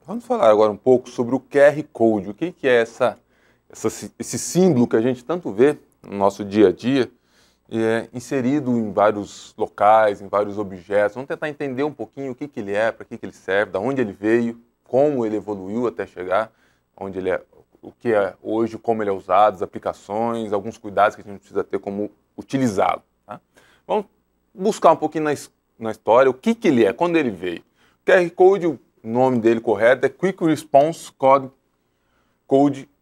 Vamos falar agora um pouco sobre o QR Code. O que é esse símbolo que a gente tanto vê no nosso dia a dia e é inserido em vários locais, em vários objetos. Vamos tentar entender um pouquinho o que ele é, para que ele serve, de onde ele veio, como ele evoluiu até chegar onde ele é, o que é hoje, como ele é usado, as aplicações, alguns cuidados que a gente precisa ter como utilizá-lo. Tá? Vamos buscar um pouquinho na história o que ele é, quando ele veio. O QR Code, o nome dele correto é Quick Response Code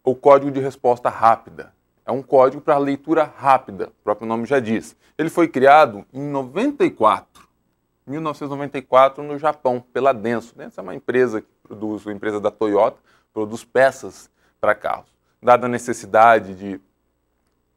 ou Código de Resposta Rápida. É um código para leitura rápida, o próprio nome já diz. Ele foi criado em 1994, no Japão, pela Denso. Denso é uma empresa empresa da Toyota, produz peças para carros. Dada a necessidade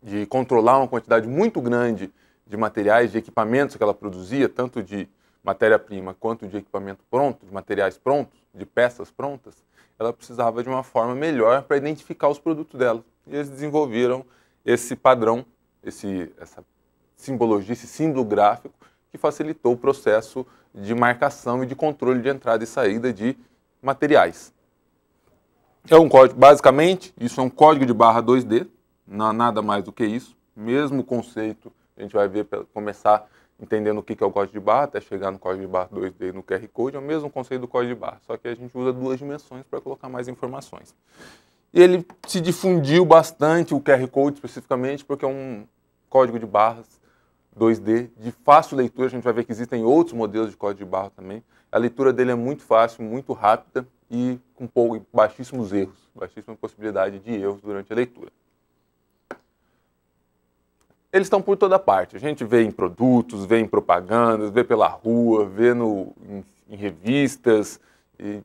de controlar uma quantidade muito grande de materiais, de equipamentos que ela produzia, tanto de matéria-prima quanto de equipamento pronto, de materiais prontos, de peças prontas, ela precisava de uma forma melhor para identificar os produtos dela. E eles desenvolveram esse padrão, essa simbologia, esse símbolo gráfico que facilitou o processo de marcação e de controle de entrada e saída de materiais. É um código, basicamente, isso é um código de barra 2D, nada mais do que isso. Mesmo conceito, a gente vai ver, começar entendendo o que é o código de barra, até chegar no código de barra 2D no QR Code, é o mesmo conceito do código de barra, só que a gente usa duas dimensões para colocar mais informações. E ele se difundiu bastante, o QR Code especificamente, porque é um código de barras 2D de fácil leitura. A gente vai ver que existem outros modelos de código de barra também. A leitura dele é muito fácil, muito rápida e com baixíssimos erros, baixíssima possibilidade de erros durante a leitura. Eles estão por toda parte. A gente vê em produtos, vê em propagandas, vê pela rua, vê em revistas. E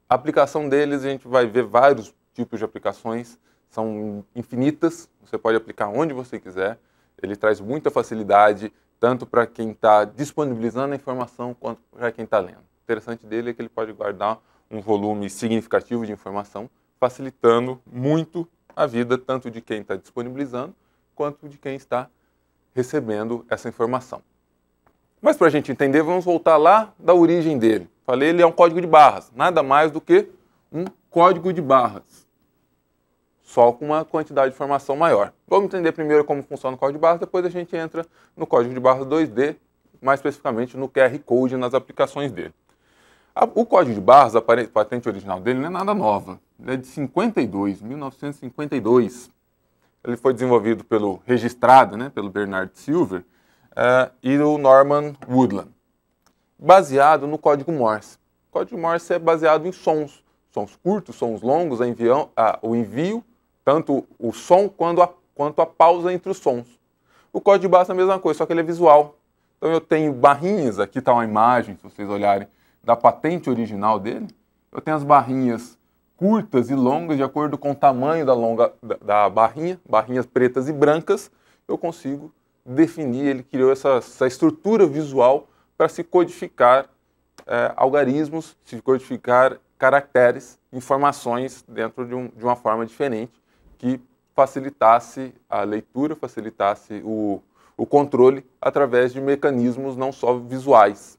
a aplicação deles, a gente vai ver vários tipos de aplicações, são infinitas, você pode aplicar onde você quiser. Ele traz muita facilidade, tanto para quem está disponibilizando a informação, quanto para quem está lendo. O interessante dele é que ele pode guardar um volume significativo de informação, facilitando muito a vida, tanto de quem está disponibilizando, quanto de quem está recebendo essa informação. Mas para a gente entender, vamos voltar lá da origem dele. Falei, ele é um código de barras, nada mais do que um código de barras, só com uma quantidade de informação maior. Vamos entender primeiro como funciona o código de barras, depois a gente entra no código de barras 2D, mais especificamente no QR Code e nas aplicações dele. O código de barras, a patente original dele, não é nada nova, ele é de 1952. Ele foi desenvolvido registrado, pelo Bernard Silver e o Norman Woodland, baseado no código Morse. O código Morse é baseado em sons curtos, sons longos, o envio, tanto o som quanto a pausa entre os sons. O código de barras é a mesma coisa, só que ele é visual. Então eu tenho barrinhas, aqui está uma imagem, se vocês olharem, da patente original dele. Eu tenho as barrinhas curtas e longas, de acordo com o tamanho da barrinha, barrinhas pretas e brancas, eu consigo definir, ele criou essa estrutura visual para se codificar algarismos, se codificar caracteres, informações dentro de uma forma diferente, que facilitasse a leitura, facilitasse o controle através de mecanismos não só visuais.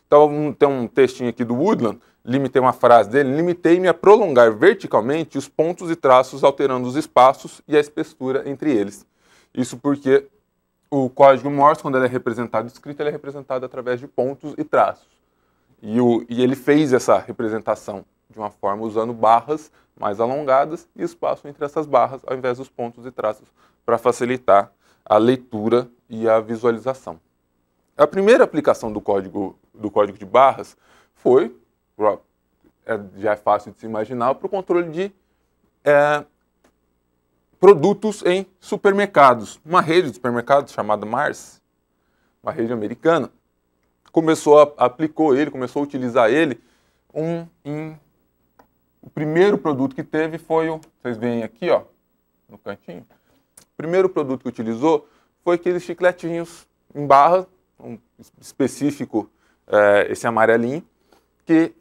Então, tem um textinho aqui do Woodland, limitei uma frase dele, limitei-me a prolongar verticalmente os pontos e traços, alterando os espaços e a espessura entre eles. Isso porque o código Morse, quando ele é representado escrito, ele é representado através de pontos e traços. E ele fez essa representação de uma forma usando barras mais alongadas e espaço entre essas barras, ao invés dos pontos e traços, para facilitar a leitura e a visualização. A primeira aplicação do código de barras foi, já é fácil de se imaginar, para o controle de produtos em supermercados. Uma rede de supermercados chamada Mars, uma rede americana, começou a utilizar ele. O primeiro produto que teve foi vocês veem aqui, ó, no cantinho. O primeiro produto que utilizou foi aqueles chicletinhos em barra, um específico, esse amarelinho, que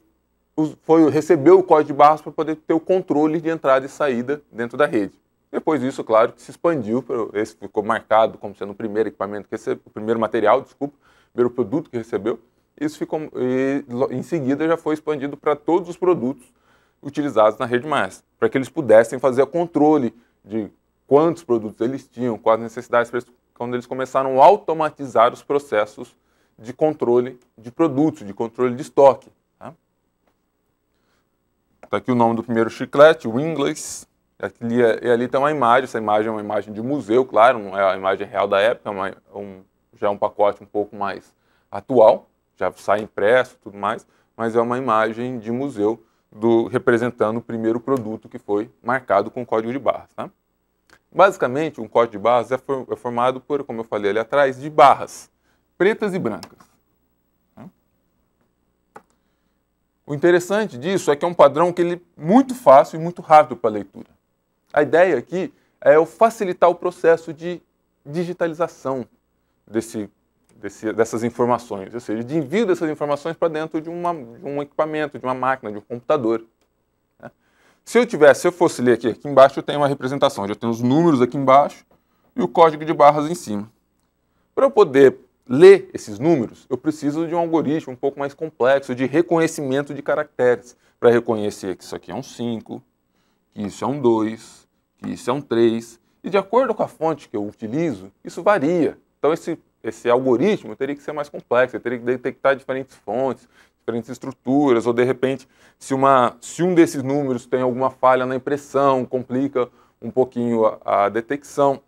recebeu o código de barras para poder ter o controle de entrada e saída dentro da rede. Depois disso, claro, que se expandiu, esse ficou marcado como sendo o primeiro equipamento que recebeu, o primeiro material, o primeiro produto que recebeu, Isso ficou, e em seguida já foi expandido para todos os produtos utilizados na rede master, para que eles pudessem fazer o controle de quantos produtos eles tinham, quais necessidades, quando eles começaram a automatizar os processos de controle de produtos, de controle de estoque. Está aqui o nome do primeiro chiclete, o Inglis. E ali tem uma imagem, essa imagem é uma imagem de museu, claro, não é a imagem real da época, já é um pacote um pouco mais atual, já sai impresso e tudo mais, mas é uma imagem de museu representando o primeiro produto que foi marcado com código de barras. Tá? Basicamente, um código de barras é formado por, como eu falei ali atrás, de barras pretas e brancas. Tá? O interessante disso é que é um padrão que ele é muito fácil e muito rápido para a leitura. A ideia aqui é facilitar o processo de digitalização dessas informações, ou seja, de envio dessas informações para dentro de um equipamento, de uma máquina, de um computador. Né? Se eu fosse ler aqui embaixo, eu tenho uma representação, eu tenho os números aqui embaixo e o código de barras em cima. Para eu poder ler esses números, eu preciso de um algoritmo um pouco mais complexo de reconhecimento de caracteres, para reconhecer que isso aqui é um 5, que isso é um 2, que isso é um 3, e de acordo com a fonte que eu utilizo, isso varia. Então esse algoritmo teria que ser mais complexo, teria que detectar diferentes fontes, diferentes estruturas, ou de repente, se um desses números tem alguma falha na impressão, complica um pouquinho a detecção.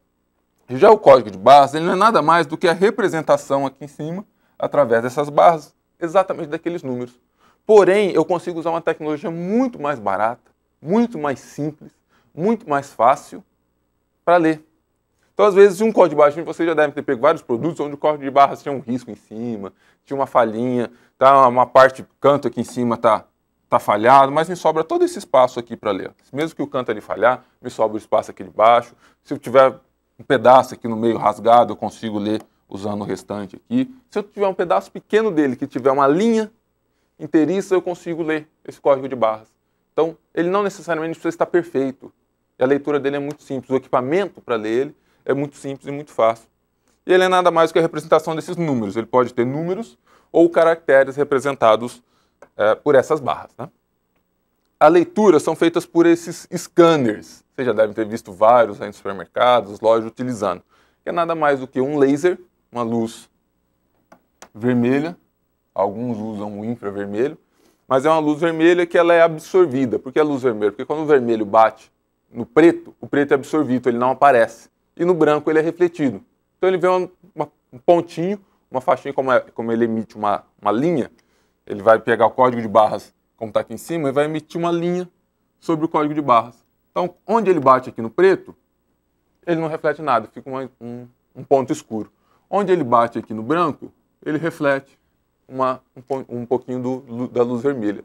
Já o código de barras, ele não é nada mais do que a representação aqui em cima, através dessas barras, exatamente daqueles números. Porém, eu consigo usar uma tecnologia muito mais barata, muito mais simples, muito mais fácil para ler. Então, às vezes, um código de barras, você já deve ter pego vários produtos onde o código de barras tinha um risco em cima, tinha uma falhinha, tá, uma parte, canto aqui em cima tá falhado, mas me sobra todo esse espaço aqui para ler. Mesmo que o canto ali falhar, me sobra o espaço aqui de baixo. Se eu tiver um pedaço aqui no meio rasgado, eu consigo ler usando o restante aqui. Se eu tiver um pedaço pequeno dele que tiver uma linha inteiriça, eu consigo ler esse código de barras. Então, ele não necessariamente precisa estar perfeito. E a leitura dele é muito simples. O equipamento para ler ele é muito simples e muito fácil. E ele é nada mais do que a representação desses números. Ele pode ter números ou caracteres representados por essas barras. Né? A leitura são feitas por esses scanners. Vocês já devem ter visto vários aí nos supermercados, lojas utilizando. Que é nada mais do que um laser, uma luz vermelha. Alguns usam o infravermelho. Mas é uma luz vermelha que ela é absorvida. Por que a luz vermelha? Porque quando o vermelho bate no preto, o preto é absorvido, ele não aparece. E no branco ele é refletido. Então ele vê um pontinho, uma faixinha, como ele emite uma linha, ele vai pegar o código de barras, como está aqui em cima, e vai emitir uma linha sobre o código de barras. Então, onde ele bate aqui no preto, ele não reflete nada, fica um ponto escuro. Onde ele bate aqui no branco, ele reflete um pouquinho da luz vermelha.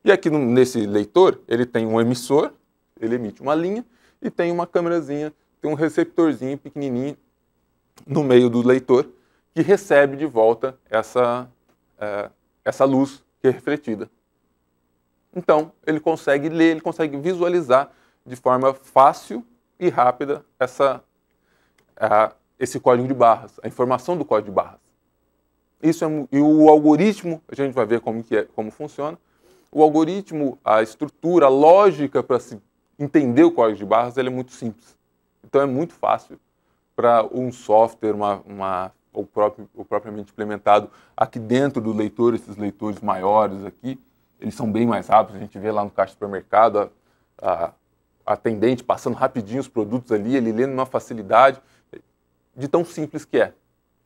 E aqui nesse leitor, ele tem um emissor, ele emite uma linha, e tem uma câmerazinha, tem um receptorzinho pequenininho no meio do leitor que recebe de volta essa luz que é refletida. Então, ele consegue ler, ele consegue visualizar de forma fácil e rápida esse código de barras, a informação do código de barras. E o algoritmo, a gente vai ver como funciona, o algoritmo, a estrutura, a lógica para se entender o código de barras, ele é muito simples. Então é muito fácil para um software, ou propriamente implementado aqui dentro do leitor, esses leitores maiores aqui, eles são bem mais rápidos. A gente vê lá no caixa do supermercado a atendente passando rapidinho os produtos ali, ele lendo numa facilidade de tão simples que é.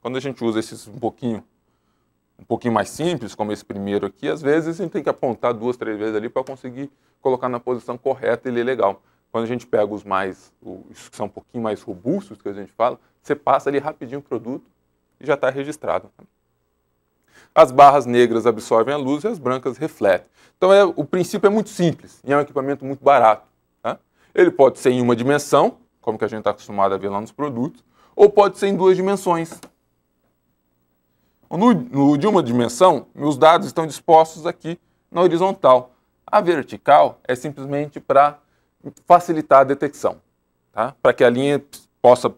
Quando a gente usa esses um pouquinho mais simples, como esse primeiro aqui, às vezes a gente tem que apontar 2, 3 vezes ali para conseguir colocar na posição correta e ler legal. Quando a gente pega os que são um pouquinho mais robustos, que a gente fala, você passa ali rapidinho o produto e já está registrado. As barras negras absorvem a luz e as brancas refletem. Então o princípio é muito simples e é um equipamento muito barato. Tá? Ele pode ser em uma dimensão, como que a gente está acostumado a ver lá nos produtos, ou pode ser em 2 dimensões. No de uma dimensão, meus dados estão dispostos aqui na horizontal. A vertical é simplesmente para facilitar a detecção, tá? Para que a linha possa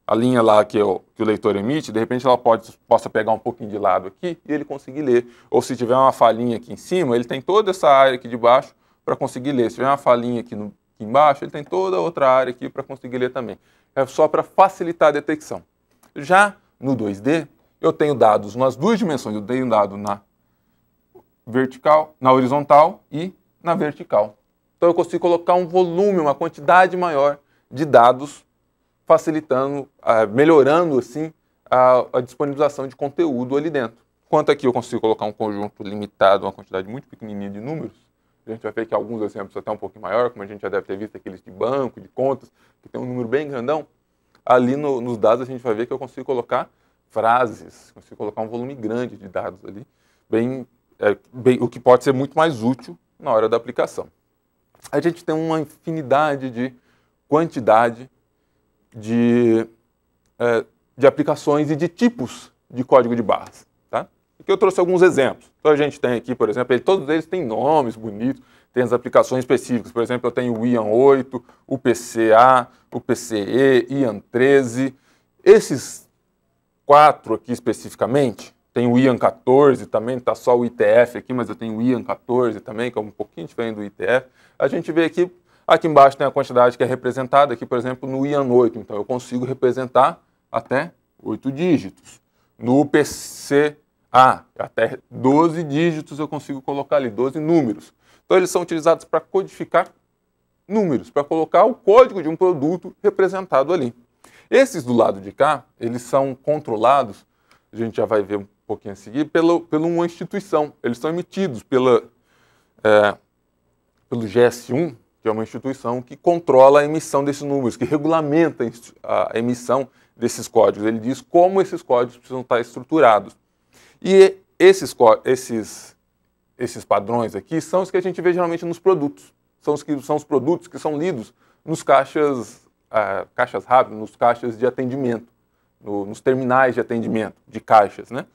a linha lá que o leitor emite, de repente ela possa pegar um pouquinho de lado aqui e ele conseguir ler. Ou se tiver uma falhinha aqui em cima, ele tem toda essa área aqui de baixo para conseguir ler. Se tiver uma falhinha aqui embaixo, ele tem toda outra área aqui para conseguir ler também. É só para facilitar a detecção. Já no 2D, eu tenho dados nas duas dimensões. Eu tenho dado na vertical, na horizontal e na vertical. Então eu consigo colocar um volume, uma quantidade maior de dados, facilitando, melhorando assim a disponibilização de conteúdo ali dentro. Enquanto aqui eu consigo colocar um conjunto limitado, uma quantidade muito pequenininha de números, a gente vai ver que alguns exemplos até um pouquinho maior, como a gente já deve ter visto aqueles de banco, de contas, que tem um número bem grandão. Ali nos dados a gente vai ver que eu consigo colocar frases, consigo colocar um volume grande de dados ali, o que pode ser muito mais útil na hora da aplicação. A gente tem uma infinidade de quantidade de aplicações e de tipos de código de barras. Tá? Aqui eu trouxe alguns exemplos. Então a gente tem aqui, por exemplo, todos eles têm nomes bonitos, tem as aplicações específicas. Por exemplo, eu tenho o IAN 8, o PCA, o PCE, IAN 13. Esses 4 aqui especificamente, tem o IAN 14 também, está só o ITF aqui, mas eu tenho o IAN 14 também, que é um pouquinho diferente do ITF. A gente vê aqui embaixo tem a quantidade que é representada aqui, por exemplo, no IAN 8. Então eu consigo representar até 8 dígitos. No PCA, até 12 dígitos eu consigo colocar ali, 12 números. Então eles são utilizados para codificar números, para colocar o código de um produto representado ali. Esses do lado de cá, eles são controlados, a gente já vai ver um pouquinho a seguir, pela uma instituição. Eles são emitidos pelo GS1, que é uma instituição que controla a emissão desses números, que regulamenta a emissão desses códigos. Ele diz como esses códigos precisam estar estruturados. E esses esses padrões aqui são os que a gente vê geralmente nos produtos. São os produtos que são lidos nos caixas rápidas, nos caixas de atendimento, nos terminais de atendimento de caixas, né?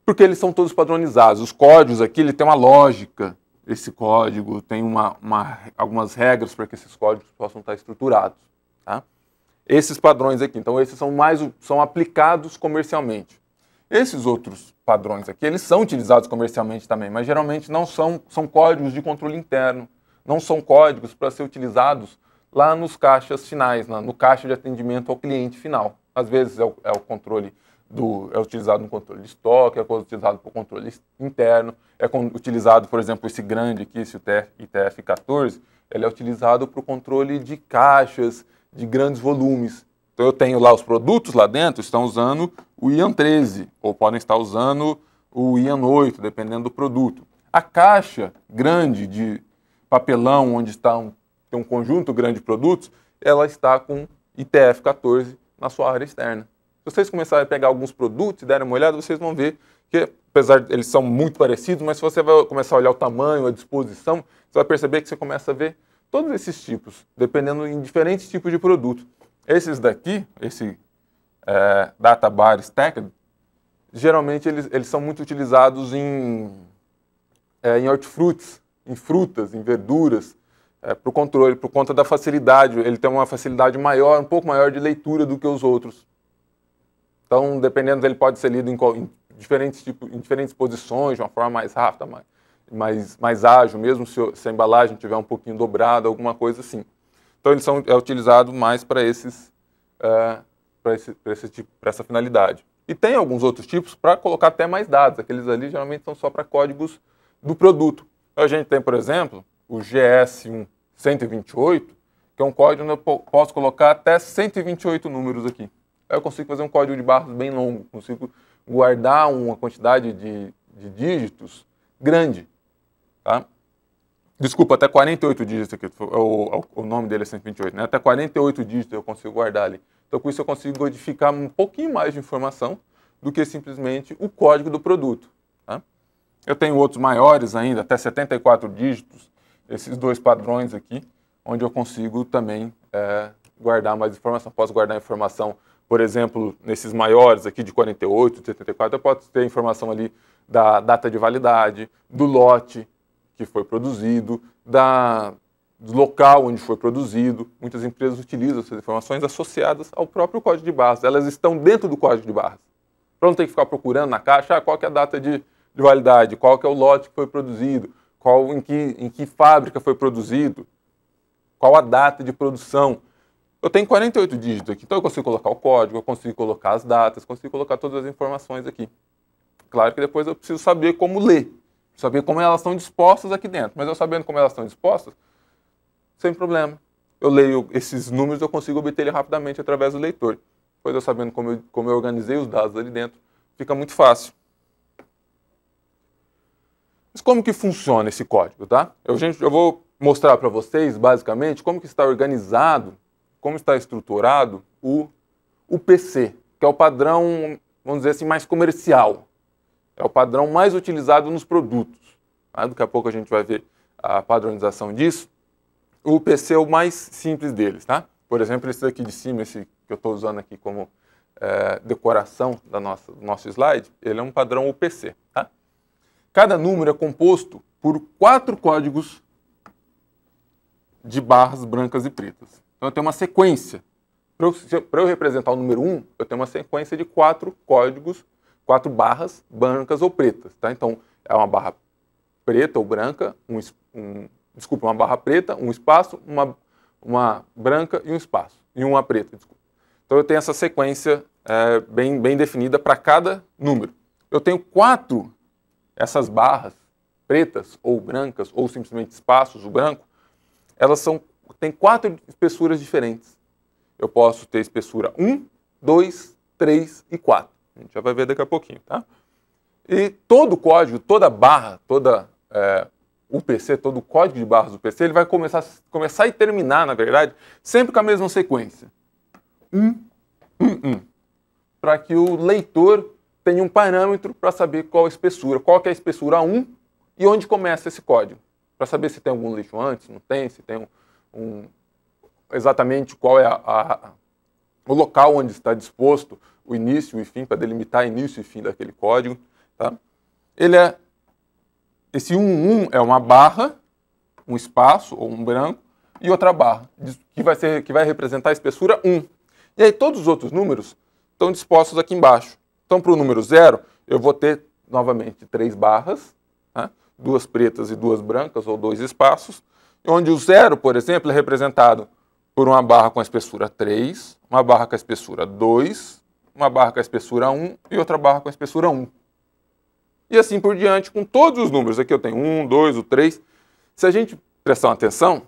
Porque eles são todos padronizados. Os códigos aqui, ele tem uma lógica. Esse código tem algumas regras para que esses códigos possam estar estruturados. Tá? Esses padrões aqui, então esses são aplicados comercialmente. Esses outros padrões aqui, eles são utilizados comercialmente também, mas geralmente não são códigos de controle interno, não são códigos para ser utilizados lá nos caixas finais, no caixa de atendimento ao cliente final. Às vezes é utilizado no controle de estoque, é utilizado para o controle interno, é utilizado, por exemplo, esse grande aqui, esse ITF14, ele é utilizado para o controle de caixas de grandes volumes. Então eu tenho lá os produtos lá dentro, estão usando o IAN 13, ou podem estar usando o IAN 8, dependendo do produto. A caixa grande de papelão, onde tem um conjunto grande de produtos, ela está com ITF14 na sua área externa. Se vocês começarem a pegar alguns produtos e derem uma olhada, vocês vão ver que, apesar de eles são muito parecidos, mas se você vai começar a olhar o tamanho, a disposição, você vai perceber que você começa a ver todos esses tipos, dependendo em diferentes tipos de produto. Esses daqui, esse Data Bar Stacked, geralmente eles são muito utilizados em hortifrutis, em frutas, em verduras, para o controle, por conta da facilidade. Ele tem uma facilidade maior, um pouco maior de leitura do que os outros. Então, dependendo, ele pode ser lido em diferentes posições, de uma forma mais rápida, mais ágil, mesmo se a embalagem tiver um pouquinho dobrada, alguma coisa assim. Então, eles são utilizados mais para essa finalidade. E tem alguns outros tipos para colocar até mais dados. Aqueles ali geralmente são só para códigos do produto. Então, a gente tem, por exemplo, o GS128, que é um código onde eu posso colocar até 128 números aqui. Aí eu consigo fazer um código de barras bem longo, consigo guardar uma quantidade de dígitos grande. Tá? Desculpa, até 48 dígitos aqui, o nome dele é 128, né? Até 48 dígitos eu consigo guardar ali. Então com isso eu consigo codificar um pouquinho mais de informação do que simplesmente o código do produto. Tá? Eu tenho outros maiores ainda, até 74 dígitos, esses dois padrões aqui, onde eu consigo também guardar mais informação. Posso guardar informação, por exemplo, nesses maiores aqui de 48, de 74, eu posso ter informação ali da data de validade, do lote que foi produzido, do local onde foi produzido. Muitas empresas utilizam essas informações associadas ao próprio código de barras. Elas estão dentro do código de barras. Para não ter que ficar procurando na caixa qual que é a data de validade, qual que é o lote que foi produzido, em que fábrica foi produzido, qual a data de produção. Eu tenho 48 dígitos aqui, então eu consigo colocar o código, eu consigo colocar as datas, consigo colocar todas as informações aqui. Claro que depois eu preciso saber como ler, saber como elas estão dispostas aqui dentro. Mas eu sabendo como elas estão dispostas, sem problema. Eu leio esses números, eu consigo obter ele rapidamente através do leitor. Depois eu sabendo como eu organizei os dados ali dentro, fica muito fácil. Mas como que funciona esse código, tá? Eu vou mostrar para vocês, basicamente, como que está organizado, como está estruturado o PC, que é o padrão, vamos dizer assim, mais comercial. É o padrão mais utilizado nos produtos. Tá? Daqui a pouco a gente vai ver a padronização disso. O PC é o mais simples deles, tá? Por exemplo, esse daqui de cima, esse que eu estou usando aqui como decoração do nosso slide, ele é um padrão UPC, tá? Cada número é composto por 4 códigos de barras brancas e pretas. Então eu tenho uma sequência. Para eu representar o número 1, eu tenho uma sequência de 4 códigos, 4 barras brancas ou pretas, tá? Então é uma barra preta ou branca, uma barra preta, um espaço, uma branca e um espaço, e uma preta, desculpa. Então eu tenho essa sequência bem definida para cada número. Eu tenho 4 essas barras pretas ou brancas, ou simplesmente espaços, o branco, elas têm 4 espessuras diferentes. Eu posso ter espessura 1, 2, 3 e 4. A gente já vai ver daqui a pouquinho, tá? E todo o código, toda barra, o PC, todo o código de barras do PC, ele vai começar e terminar, na verdade, sempre com a mesma sequência. 1, 1, 1. Para que o leitor tenha um parâmetro para saber qual a espessura, qual que é a espessura 1 e onde começa esse código. Para saber se tem algum lixo antes, não tem, se tem exatamente qual é o local onde está disposto o início e fim, para delimitar início e fim daquele código. Tá? Esse 1, 1 é uma barra, um espaço ou um branco, e outra barra, que vai representar a espessura 1. E aí todos os outros números estão dispostos aqui embaixo. Então para o número 0, eu vou ter novamente 3 barras, tá? 2 pretas e 2 brancas, ou 2 espaços, onde o 0, por exemplo, é representado por uma barra com a espessura 3, uma barra com a espessura 2, uma barra com a espessura 1 e outra barra com a espessura 1. E assim por diante, com todos os números. Aqui eu tenho 1, 2, o 3. Se a gente prestar atenção,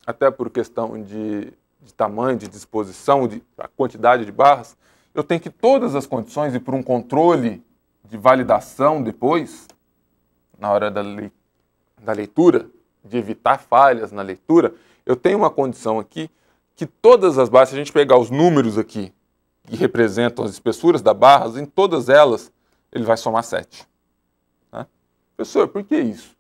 até por questão de tamanho, de disposição, a quantidade de barras, eu tenho que todas as condições, e por um controle de validação depois, na hora da leitura, de evitar falhas na leitura, eu tenho uma condição aqui que todas as barras, se a gente pegar os números aqui que representam as espessuras das barras, em todas elas ele vai somar 7. Tá? Professor, por que isso?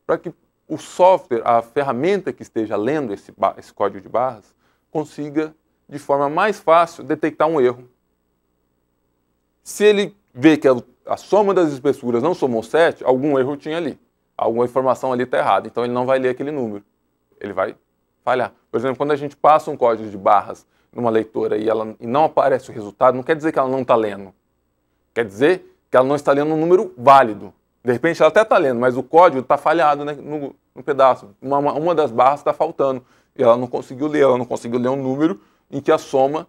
Para que o software, a ferramenta que esteja lendo esse código de barras, consiga, de forma mais fácil, detectar um erro. Se ele vê que a soma das espessuras não somou 7, algum erro tinha ali. Alguma informação ali está errada, então ele não vai ler aquele número. Ele vai falhar. Por exemplo, quando a gente passa um código de barras numa leitora e não aparece o resultado, não quer dizer que ela não está lendo. Quer dizer que ela não está lendo um número válido. De repente ela até está lendo, mas o código está falhado, né, no pedaço. Uma das barras está faltando. E ela não conseguiu ler um número em que a soma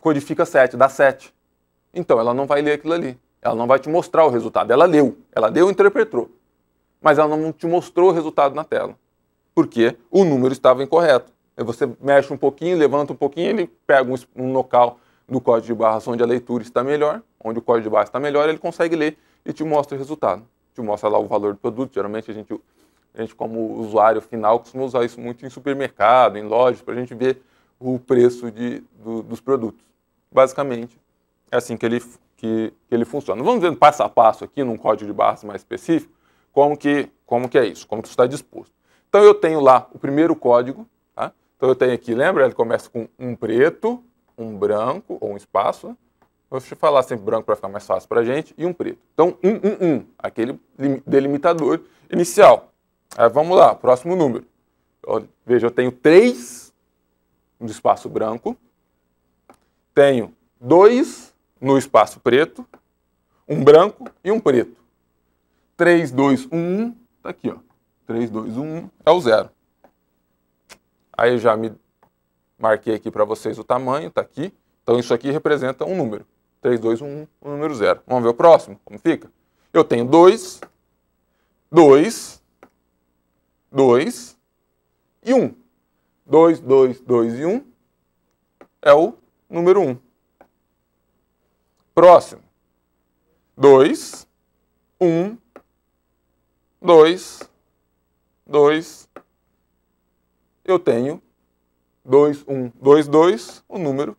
codifica 7, dá 7. Então ela não vai ler aquilo ali. Ela não vai te mostrar o resultado. Ela leu e interpretou. Mas ela não te mostrou o resultado na tela. Porque o número estava incorreto. Aí você mexe um pouquinho, levanta um pouquinho, ele pega um local do código de barras onde a leitura está melhor, onde o código de barras está melhor, ele consegue ler e te mostra o resultado. Te mostra lá o valor do produto. Geralmente a gente como usuário final, costuma usar isso muito em supermercado, em lojas, para a gente ver o preço dos produtos. Basicamente, é assim que ele funciona. Vamos ver passo a passo aqui, num código de barras mais específico, como que é isso, como que isso está disposto. Então eu tenho lá o primeiro código, tá? Então eu tenho aqui, lembra? Ele começa com um preto, um branco, ou um espaço, né? Vou falar sempre branco para ficar mais fácil para a gente, e um preto. Então, 1, 1, 1, aquele delimitador inicial. Vamos lá, próximo número. Veja, eu tenho 3 no espaço branco, tenho 2 no espaço preto, um branco e um preto. 3, 2, 1, 1, tá aqui, ó. 3, 2, 1, 1 é o 0. Aí eu já me marquei aqui para vocês o tamanho, tá aqui. Então isso aqui representa um número. 3, 2, 1, 1, o número 0. Vamos ver o próximo, como fica? Eu tenho 2, 2, 2 e 1. 2, 2, 2 e 1 é o número 1. Próximo. 2, 1, 2, 2. Eu tenho 2, 1, 2, 2, o número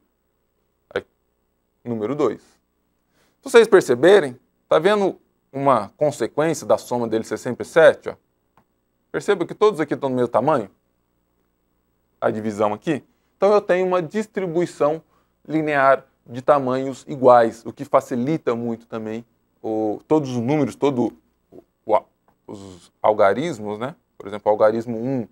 2. Se vocês perceberem, tá vendo uma consequência da soma deles ser sempre 7? Ó? Perceba que todos aqui estão do mesmo tamanho? A divisão aqui. Então eu tenho uma distribuição linear de tamanhos iguais, o que facilita muito também todos os números, os algarismos, né? Por exemplo, o algarismo 1,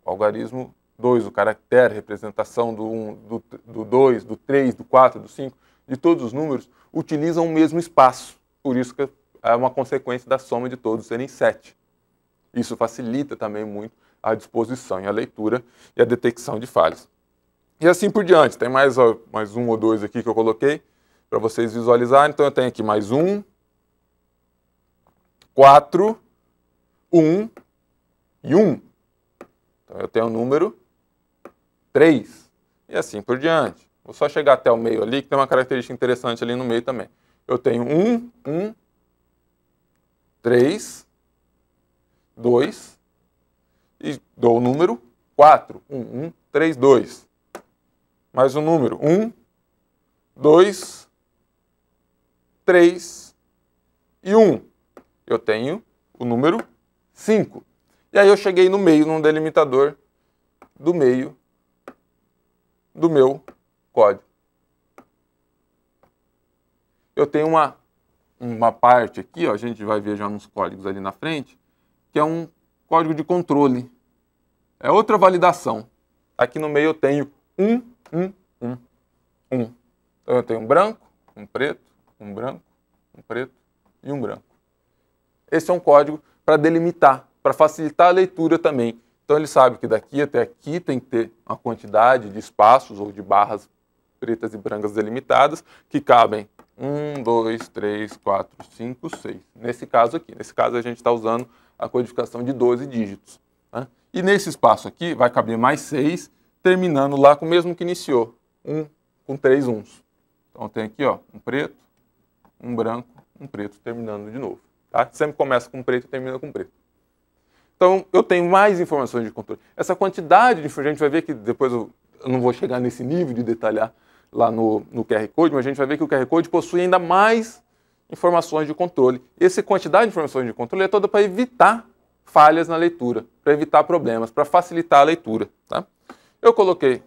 o algarismo 2, o caractere, representação do 1, do 2, do 3, do 4, do 5, de todos os números, utilizam o mesmo espaço. Por isso que é uma consequência da soma de todos serem 7. Isso facilita também muito a disposição e a leitura e a detecção de falhas. E assim por diante. Tem mais um ou dois aqui que eu coloquei para vocês visualizarem. Então eu tenho aqui mais 1, 4, 1 e 1. Então eu tenho o número 3. E assim por diante. Vou só chegar até o meio ali, que tem uma característica interessante ali no meio também. Eu tenho 1, 1, 3, 2 e dou o número 4. 1, 1, 3, 2. Mais um número 1, 2, 3 e 1. Eu tenho o número 5. E aí eu cheguei no meio, num delimitador do meio do meu código. Eu tenho uma parte aqui, ó, a gente vai ver já nos códigos ali na frente, que é um código de controle. É outra validação. Aqui no meio eu tenho 1, 1, 1, 1. Então eu tenho um branco, um preto, um branco, um preto e um branco. Esse é um código para delimitar, para facilitar a leitura também. Então ele sabe que daqui até aqui tem que ter uma quantidade de espaços ou de barras pretas e brancas delimitadas que cabem 1, 2, 3, 4, 5, 6. Nesse caso aqui. Nesse caso a gente está usando a codificação de 12 dígitos. Né? E nesse espaço aqui vai caber mais 6, terminando lá com o mesmo que iniciou. 1 com 3 uns. Então tem aqui ó, um preto, um branco, um preto, terminando de novo. Tá? Sempre começa com preto e termina com preto. Então eu tenho mais informações de controle. Essa quantidade de informações, a gente vai ver que depois eu não vou chegar nesse nível de detalhar lá no QR Code, mas a gente vai ver que o QR Code possui ainda mais informações de controle. Essa quantidade de informações de controle é toda para evitar falhas na leitura, para evitar problemas, para facilitar a leitura. Tá? Eu coloquei,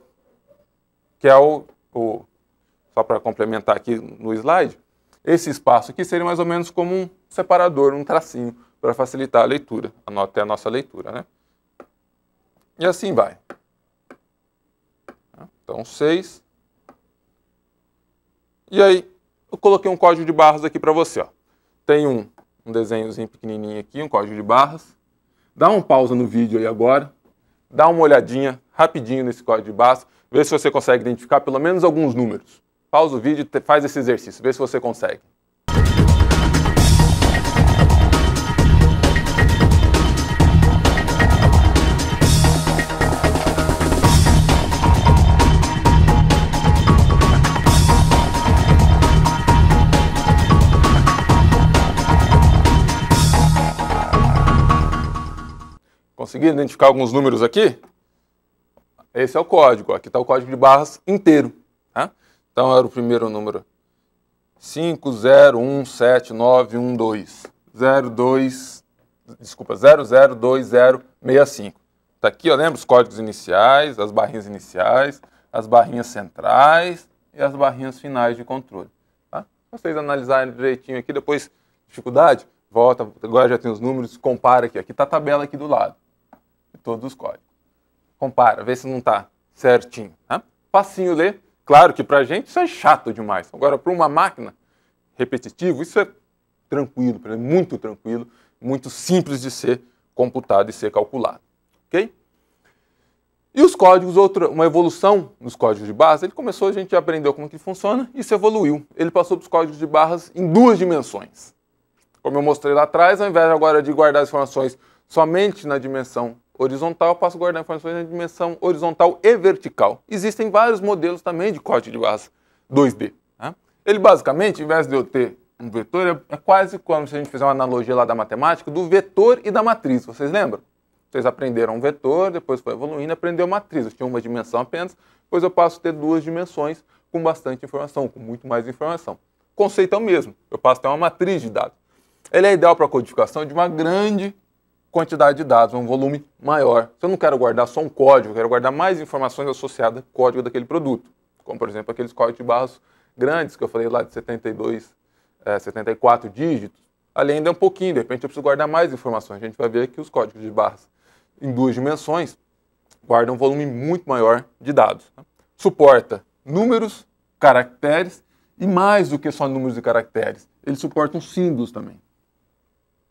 que é só para complementar aqui no slide, esse espaço aqui seria mais ou menos como um separador, um tracinho, para facilitar a leitura, até a nossa leitura. Né? E assim vai. Então, 6. E aí, eu coloquei um código de barras aqui para você. Ó. Tem um desenhozinho pequenininho aqui, um código de barras. Dá um pausa no vídeo aí agora. Dá uma olhadinha rapidinho nesse código de barras. Vê se você consegue identificar pelo menos alguns números. Pausa o vídeo e faz esse exercício. Vê se você consegue. Conseguiram identificar alguns números aqui? Esse é o código. Aqui está o código de barras inteiro. Tá? Então era o primeiro número. 50179112. 002065. Está aqui, ó, lembra os códigos iniciais, as barrinhas iniciais, as barrinhas centrais e as barrinhas finais de controle. Tá? Se vocês analisarem direitinho aqui, depois, dificuldade, volta, agora já tem os números, compara aqui. Aqui está a tabela aqui do lado, de todos os códigos. Compara, vê se não está certinho. Tá? Facinho ler. Claro que para a gente isso é chato demais. Agora, para uma máquina repetitivo, isso é tranquilo, muito tranquilo, muito simples de ser computado e ser calculado. Ok? E os códigos, uma evolução nos códigos de barras, a gente aprendeu como que funciona e isso evoluiu. Ele passou para os códigos de barras em 2 dimensões. Como eu mostrei lá atrás, ao invés agora de guardar as informações somente na dimensão horizontal, eu passo a guardar informações na dimensão horizontal e vertical. Existem vários modelos também de código de barras 2D. Né? Ele basicamente, ao invés de eu ter um vetor, é quase como se a gente fizer uma analogia lá da matemática, do vetor e da matriz. Vocês lembram? Vocês aprenderam um vetor, depois foi evoluindo, aprendeu matriz. Eu tinha uma dimensão apenas, depois eu passo a ter 2 dimensões com bastante informação, com muito mais informação. O conceito é o mesmo, eu passo a ter uma matriz de dados. Ele é ideal para a codificação de uma grande quantidade de dados, um volume maior. Se eu não quero guardar só um código, eu quero guardar mais informações associadas ao código daquele produto. Como, por exemplo, aqueles códigos de barras grandes que eu falei lá de 74 dígitos. Ali ainda é um pouquinho, de repente eu preciso guardar mais informações. A gente vai ver que os códigos de barras em 2 dimensões guardam um volume muito maior de dados. Suporta números, caracteres e mais do que só números e caracteres. Ele suporta símbolos também.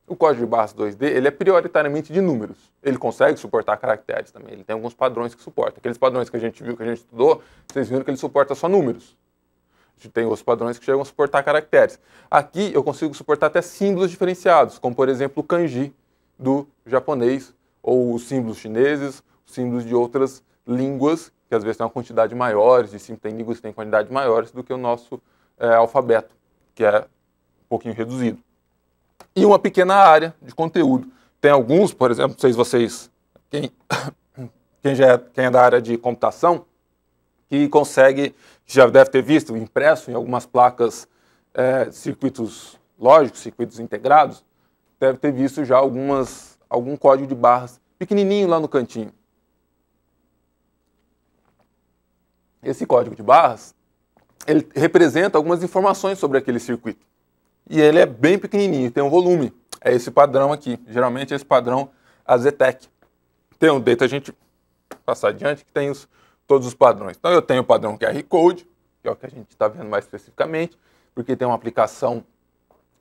O código de barras 2D ele é prioritariamente de números. Ele consegue suportar caracteres também. Ele tem alguns padrões que suporta. Aqueles padrões que a gente viu, que a gente estudou, vocês viram que ele suporta só números. A gente tem outros padrões que chegam a suportar caracteres. Aqui eu consigo suportar até símbolos diferenciados, como por exemplo o kanji do japonês, ou os símbolos chineses, os símbolos de outras línguas, que às vezes tem uma quantidade maior, tem línguas que têm quantidade maiores do que o nosso alfabeto, que é um pouquinho reduzido. E uma pequena área de conteúdo. Tem alguns, por exemplo, não sei se vocês, quem é da área de computação, que já deve ter visto, impresso em algumas placas, circuitos lógicos, circuitos integrados, deve ter visto já algum código de barras pequenininho lá no cantinho. Esse código de barras, ele representa algumas informações sobre aquele circuito. E ele é bem pequenininho, tem um volume. É esse padrão aqui, geralmente esse padrão AZTEC. Tem um data, a gente passar adiante, que tem todos os padrões. Então eu tenho o padrão QR Code, que é o que a gente está vendo mais especificamente, porque tem uma aplicação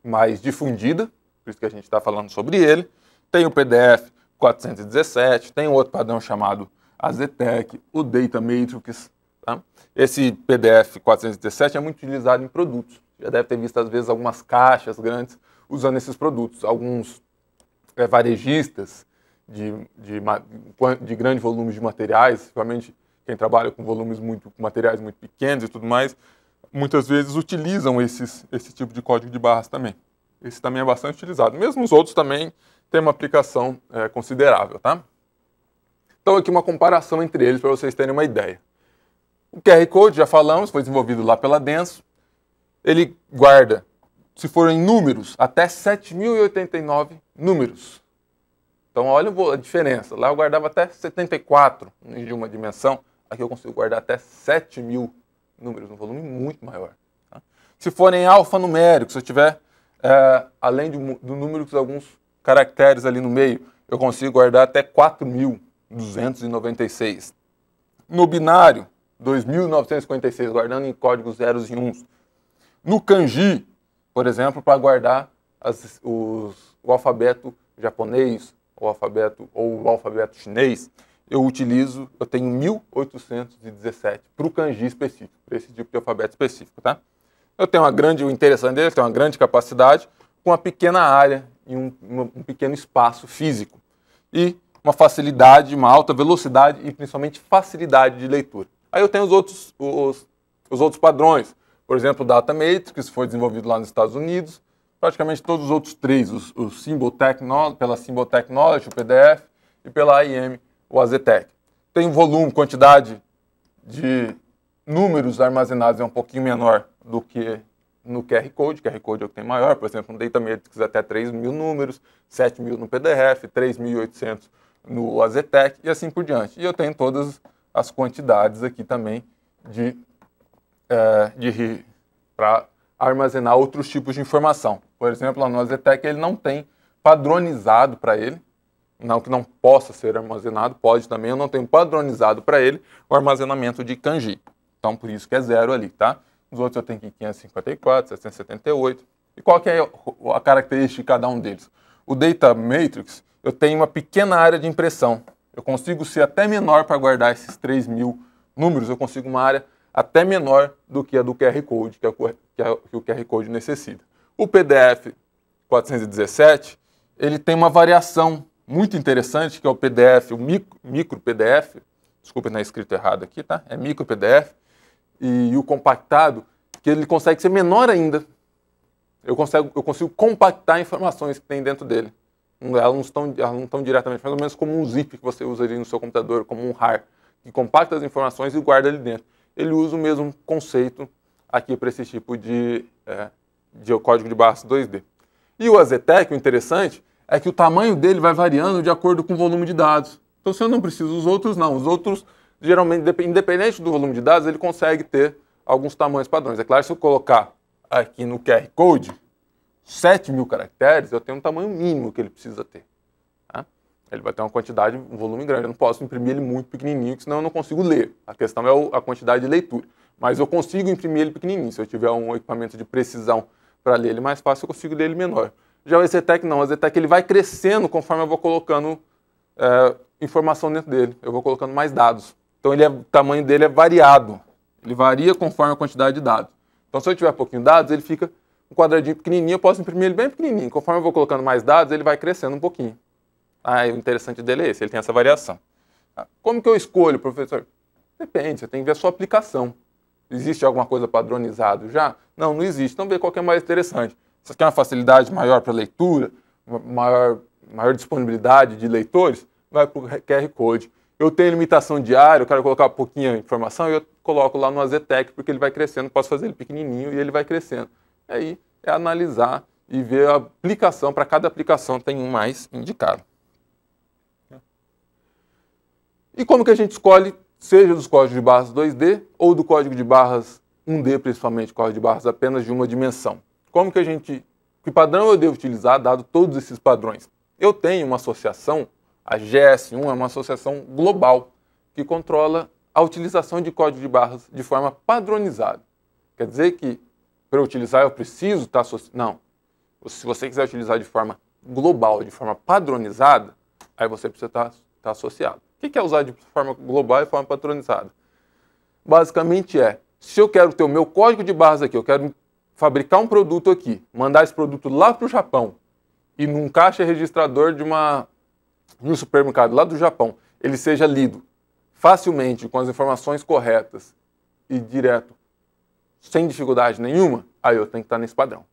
mais difundida, por isso que a gente está falando sobre ele. Tem o PDF 417, tem outro padrão chamado AZTEC, o Data Matrix. Tá? Esse PDF 417 é muito utilizado em produtos. Já deve ter visto, às vezes, algumas caixas grandes usando esses produtos. Alguns varejistas de grande volume de materiais, principalmente quem trabalha com materiais muito pequenos e tudo mais, muitas vezes utilizam esse tipo de código de barras também. Esse também é bastante utilizado. Mesmo os outros também têm uma aplicação considerável. Tá? Então, aqui uma comparação entre eles para vocês terem uma ideia. O QR Code, já falamos, foi desenvolvido lá pela Denso. Ele guarda, se for em números, até 7.089 números. Então, olha a diferença. Lá eu guardava até 74 de uma dimensão. Aqui eu consigo guardar até 7.000 números, um volume muito maior. Tá? Se for em alfanumérico, se eu tiver, além do número, alguns caracteres ali no meio, eu consigo guardar até 4.296. No binário, 2.956, guardando em códigos zeros e uns. No kanji, por exemplo, para guardar o alfabeto japonês, o alfabeto chinês, eu tenho 1.817 para o kanji específico, para esse tipo de alfabeto específico. Tá? O interessante dele tem uma grande capacidade, com uma pequena área e um pequeno espaço físico. E uma facilidade, uma alta velocidade e principalmente facilidade de leitura. Aí eu tenho os outros padrões. Por exemplo, o Data Matrix, que foi desenvolvido lá nos Estados Unidos. Praticamente todos os outros três, pela Symbol Technology, o PDF, e pela IM, o AZTEC. Tem volume, quantidade de números armazenados é um pouquinho menor do que no QR Code. O QR Code é o que tem maior, por exemplo, no Data Matrix até 3.000 números, 7.000 no PDF, 3.800 no AZTEC e assim por diante. E eu tenho todas as quantidades aqui também para armazenar outros tipos de informação. Por exemplo, lá no AZTEC ele não tem padronizado para ele, não que não possa ser armazenado, pode também, eu não tenho padronizado para ele o armazenamento de kanji. Então, por isso que é 0 ali, tá? Os outros eu tenho aqui 554, 778. E qual que é a característica de cada um deles? O Data Matrix, eu tenho uma pequena área de impressão. Eu consigo ser até menor para guardar esses 3.000 números, eu consigo uma área até menor do que a do QR Code, que o QR Code necessita. O PDF 417, ele tem uma variação muito interessante, que é o PDF, o micro PDF, desculpa, não é escrito errado aqui, tá? É micro PDF, e o compactado, que ele consegue ser menor ainda. Eu consigo compactar informações que tem dentro dele. Elas não estão diretamente, mais ou menos como um zip que você usa ali no seu computador, como um RAR, que compacta as informações e guarda ali dentro. Ele usa o mesmo conceito aqui para esse tipo de código de barras 2D. E o AZTEC, o interessante, é que o tamanho dele vai variando de acordo com o volume de dados. Então, se eu não preciso, os outros não. Os outros, geralmente, independente do volume de dados, ele consegue ter alguns tamanhos padrões. É claro, se eu colocar aqui no QR Code 7.000 caracteres, eu tenho um tamanho mínimo que ele precisa ter. Tá? Ele vai ter uma quantidade, um volume grande. Eu não posso imprimir ele muito pequenininho, senão eu não consigo ler. A questão é a quantidade de leitura. Mas eu consigo imprimir ele pequenininho. Se eu tiver um equipamento de precisão para ler ele mais fácil, eu consigo ler ele menor. Já o AZTEC não. O AZTEC ele vai crescendo conforme eu vou colocando informação dentro dele. Eu vou colocando mais dados. Então o tamanho dele é variado. Ele varia conforme a quantidade de dados. Então se eu tiver pouquinho de dados, ele fica um quadradinho pequenininho, eu posso imprimir ele bem pequenininho. Conforme eu vou colocando mais dados, ele vai crescendo um pouquinho. O interessante dele é esse, ele tem essa variação. Como que eu escolho, professor? Depende, você tem que ver a sua aplicação. Existe alguma coisa padronizada já? Não, não existe. Então vê qual que é mais interessante. Você quer uma facilidade maior para leitura, maior disponibilidade de leitores? Vai para o QR Code. Eu tenho limitação de área, eu quero colocar pouquinha informação, eu coloco lá no AZTEC, porque ele vai crescendo, posso fazer ele pequenininho e ele vai crescendo. Aí é analisar e ver a aplicação, para cada aplicação tem um mais indicado. E como que a gente escolhe, seja dos códigos de barras 2D ou do código de barras 1D, principalmente, código de barras apenas de uma dimensão? Como que que padrão eu devo utilizar, dado todos esses padrões? Eu tenho uma associação, a GS1 é uma associação global, que controla a utilização de código de barras de forma padronizada. Quer dizer que, para eu utilizar, eu preciso estar associado? Não. Se você quiser utilizar de forma global, de forma padronizada, aí você precisa estar associado. O que é usar de forma global e de forma padronizada? Basicamente se eu quero ter o meu código de barras aqui, eu quero fabricar um produto aqui, mandar esse produto lá para o Japão, e num caixa registrador de um supermercado lá do Japão, ele seja lido facilmente, com as informações corretas e direto, sem dificuldade nenhuma, aí eu tenho que estar nesse padrão.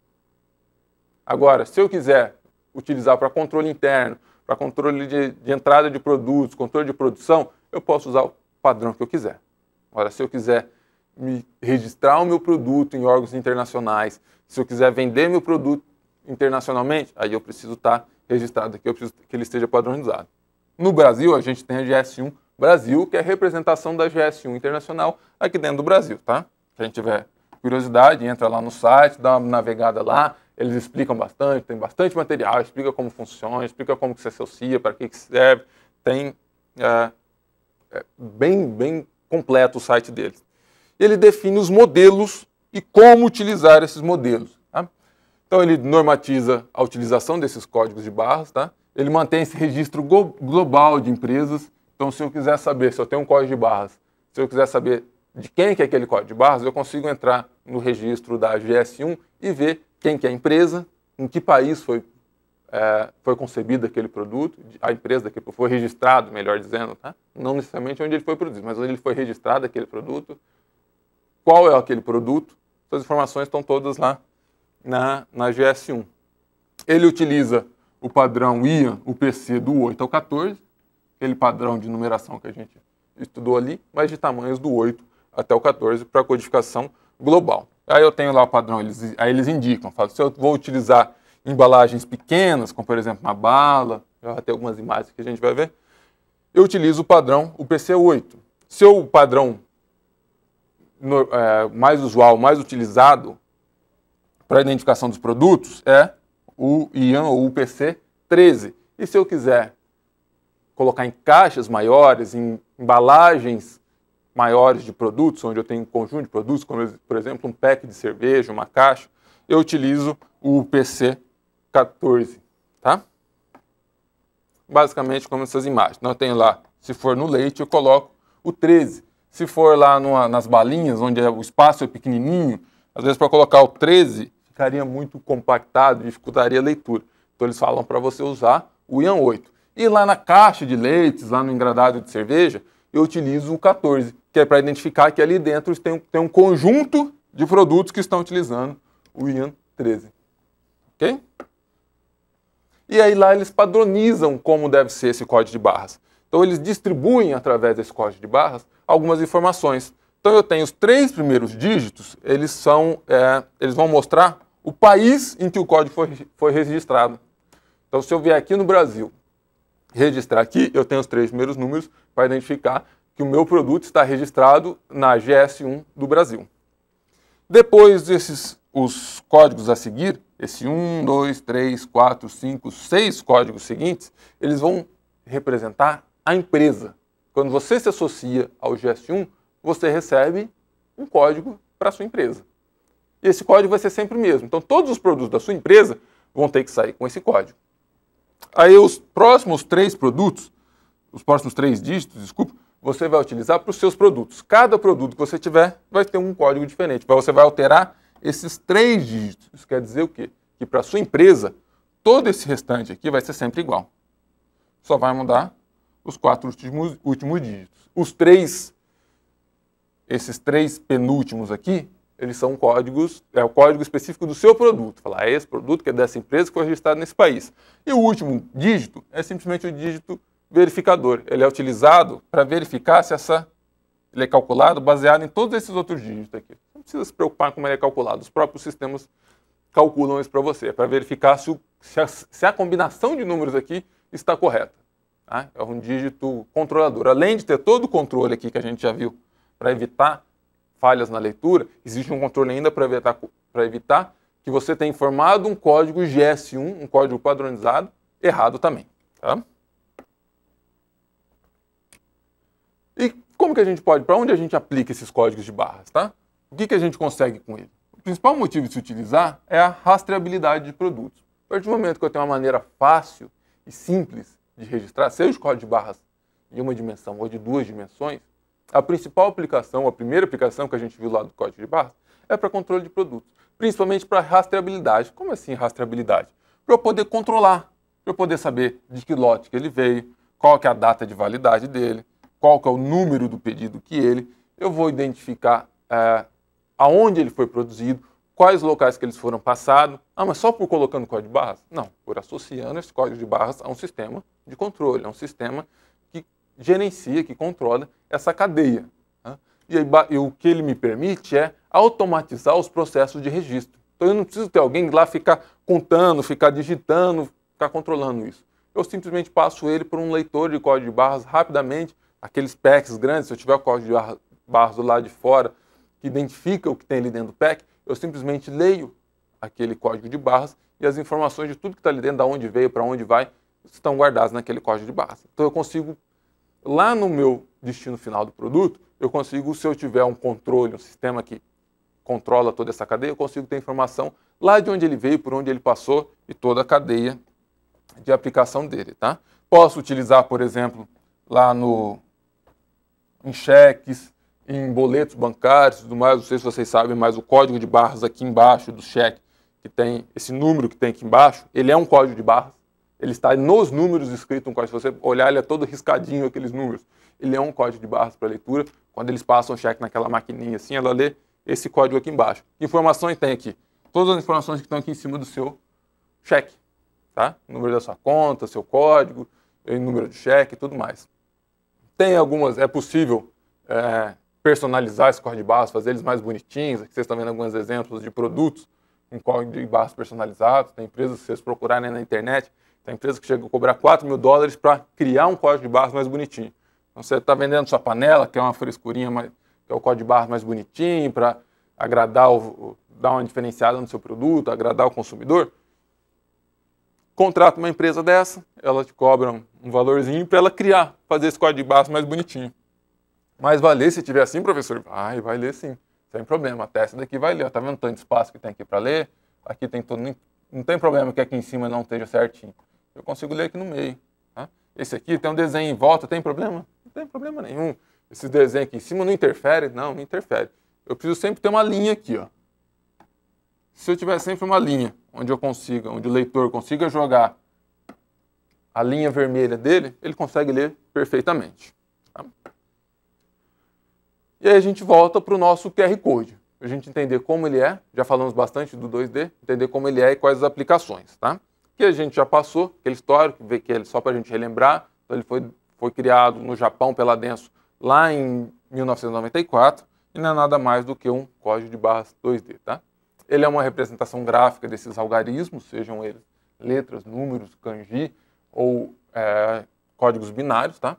Agora, se eu quiser utilizar para controle interno, para controle de entrada de produtos, controle de produção, eu posso usar o padrão que eu quiser. Agora, se eu quiser registrar o meu produto em órgãos internacionais, se eu quiser vender meu produto internacionalmente, aí eu preciso estar registrado aqui, eu preciso que ele esteja padronizado. No Brasil, a gente tem a GS1 Brasil, que é a representação da GS1 internacional aqui dentro do Brasil, tá? Se a gente tiver curiosidade, entra lá no site, dá uma navegada lá, eles explicam bastante, tem bastante material, explica como funciona, explica como que se associa, para que serve, tem bem completo o site deles. Ele define os modelos e como utilizar esses modelos. Tá? Então ele normatiza a utilização desses códigos de barras, tá? Ele mantém esse registro global de empresas. Então se eu quiser saber se eu tenho um código de barras, se eu quiser saber de quem que é aquele código de barras, eu consigo entrar no registro da GS1 e ver quem que é a empresa, em que país foi concebido aquele produto, a empresa que foi registrado, melhor dizendo, tá? Não necessariamente onde ele foi produzido, mas onde ele foi registrado aquele produto, qual é aquele produto, essas informações estão todas lá na GS1. Ele utiliza o padrão IAN, UPC do 8 ao 14, aquele padrão de numeração que a gente estudou ali, mas de tamanhos do 8 até o 14 para codificação global. Aí eu tenho lá o padrão, aí eles indicam, falam, se eu vou utilizar embalagens pequenas, como por exemplo uma bala, já vai ter algumas imagens que a gente vai ver, eu utilizo o padrão UPC8. Se o padrão mais usual, mais utilizado, para a identificação dos produtos é o IAN ou UPC 13. E se eu quiser colocar em caixas maiores, em embalagens maiores de produtos, onde eu tenho um conjunto de produtos, como por exemplo um pack de cerveja, uma caixa, eu utilizo o UPC 14, tá? Basicamente como essas imagens. Então eu tenho lá, se for no leite, eu coloco o 13. Se for lá nas balinhas, onde o espaço é pequenininho, às vezes para colocar o 13, ficaria muito compactado, dificultaria a leitura. Então eles falam para você usar o IAN 8. E lá na caixa de leites, lá no engradado de cerveja, eu utilizo o 14, que é para identificar que ali dentro tem um conjunto de produtos que estão utilizando o IAN 13. Ok? E aí lá eles padronizam como deve ser esse código de barras. Então eles distribuem através desse código de barras algumas informações. Então eu tenho os 3 primeiros dígitos, eles vão mostrar o país em que o código foi registrado. Então se eu vier aqui no Brasil, registrar aqui, eu tenho os 3 primeiros números para identificar que o meu produto está registrado na GS1 do Brasil. Depois os códigos a seguir, esse 1, 2, 3, 4, 5, 6 códigos seguintes, eles vão representar a empresa. Quando você se associa ao GS1, você recebe um código para a sua empresa. E esse código vai ser sempre o mesmo. Então todos os produtos da sua empresa vão ter que sair com esse código. Aí os próximos 3 produtos, os próximos 3 dígitos, desculpa, você vai utilizar para os seus produtos. Cada produto que você tiver vai ter um código diferente. Você vai alterar esses 3 dígitos. Isso quer dizer o quê? Que para a sua empresa, todo esse restante aqui vai ser sempre igual. Só vai mudar os 4 últimos dígitos. Esses 3 penúltimos aqui, eles são códigos, é o código específico do seu produto. Falar, é esse produto que é dessa empresa que foi registrado nesse país. E o último dígito é simplesmente o dígito verificador. Ele é utilizado para verificar se ele é calculado baseado em todos esses outros dígitos aqui. Não precisa se preocupar com como ele é calculado. Os próprios sistemas calculam isso para você, para verificar se a combinação de números aqui está correta. Tá? É um dígito controlador. Além de ter todo o controle aqui que a gente já viu para evitar falhas na leitura, existe um controle ainda para evitar que você tenha informado um código GS1, um código padronizado, errado também. Tá? E como que a gente pode, para onde a gente aplica esses códigos de barras? Tá? O que a gente consegue com ele? O principal motivo de se utilizar é a rastreabilidade de produtos. A partir do momento que eu tenho uma maneira fácil e simples de registrar, seja o código de barras de uma dimensão ou de 2 dimensões, a principal aplicação, a primeira aplicação que a gente viu lá do código de barras, é para controle de produtos, principalmente para rastreabilidade. Como assim rastreabilidade? Para eu poder controlar, para eu poder saber de que lote que ele veio, qual que é a data de validade dele, qual que é o número do pedido eu vou identificar aonde ele foi produzido, quais locais que eles foram passados. Mas só por colocando código de barras? Não, por associando esse código de barras a um sistema de controle, a um sistema que gerencia, que controla essa cadeia. Tá? E o que ele me permite é automatizar os processos de registro. Então eu não preciso ter alguém lá ficar contando, ficar digitando, ficar controlando isso. Eu simplesmente passo ele por um leitor de código de barras rapidamente, aqueles packs grandes, se eu tiver o código de barras do lado de fora, que identifica o que tem ali dentro do pack, eu simplesmente leio aquele código de barras e as informações de tudo que está ali dentro, de onde veio, para onde vai, estão guardadas naquele código de barras. Então eu consigo, lá no meu destino final do produto, eu consigo, se eu tiver um controle, um sistema que controla toda essa cadeia, eu consigo ter informação lá de onde ele veio, por onde ele passou e toda a cadeia de aplicação dele. Tá? Posso utilizar, por exemplo, lá em cheques, em boletos bancários e tudo mais, não sei se vocês sabem, mas o código de barras aqui embaixo do cheque, que tem esse número que tem aqui embaixo, ele é um código de barras, ele está nos números escrito um código, se você olhar ele é todo riscadinho aqueles números, ele é um código de barras para leitura, quando eles passam o cheque naquela maquininha assim, ela lê esse código aqui embaixo. Que informações tem aqui? Todas as informações que estão aqui em cima do seu cheque, tá? O número da sua conta, seu código, o número de cheque e tudo mais. Tem algumas, é possível personalizar esse código de barras, fazer eles mais bonitinhos. Aqui vocês estão vendo alguns exemplos de produtos com código de barras personalizados. Tem empresas, se vocês procurarem na internet, tem empresa que chega a cobrar $4.000 para criar um código de barras mais bonitinho. Então você está vendendo sua panela, que é uma frescurinha, que é o código de barras mais bonitinho, para agradar, dar uma diferenciada no seu produto, agradar o consumidor, contrata uma empresa dessa, ela te cobra um valorzinho para ela criar, fazer esse código de barras mais bonitinho. Mas vai ler se tiver assim, professor? Vai ler sim, sem problema. Até essa daqui vai ler. Tá vendo o tanto de espaço que tem aqui para ler? Aqui tem todo... Não tem problema que aqui em cima não esteja certinho. Eu consigo ler aqui no meio. Tá? Esse aqui tem um desenho em volta, tem problema? Não tem problema nenhum. Esse desenho aqui em cima não interfere? Não interfere. Eu preciso sempre ter uma linha aqui, ó. Se eu tiver sempre uma linha onde o leitor consiga jogar a linha vermelha dele, ele consegue ler perfeitamente. Tá? E aí a gente volta para o nosso QR Code. A gente entender como ele é, já falamos bastante do 2D, entender como ele é e quais as aplicações. Tá? Que a gente já passou, aquele histórico, ver que ele, só para a gente relembrar, então ele foi criado no Japão pela Denso lá em 1994 e não é nada mais do que um código de barras 2D. Tá? Ele é uma representação gráfica desses algarismos, sejam eles letras, números, kanji ou códigos binários. Tá?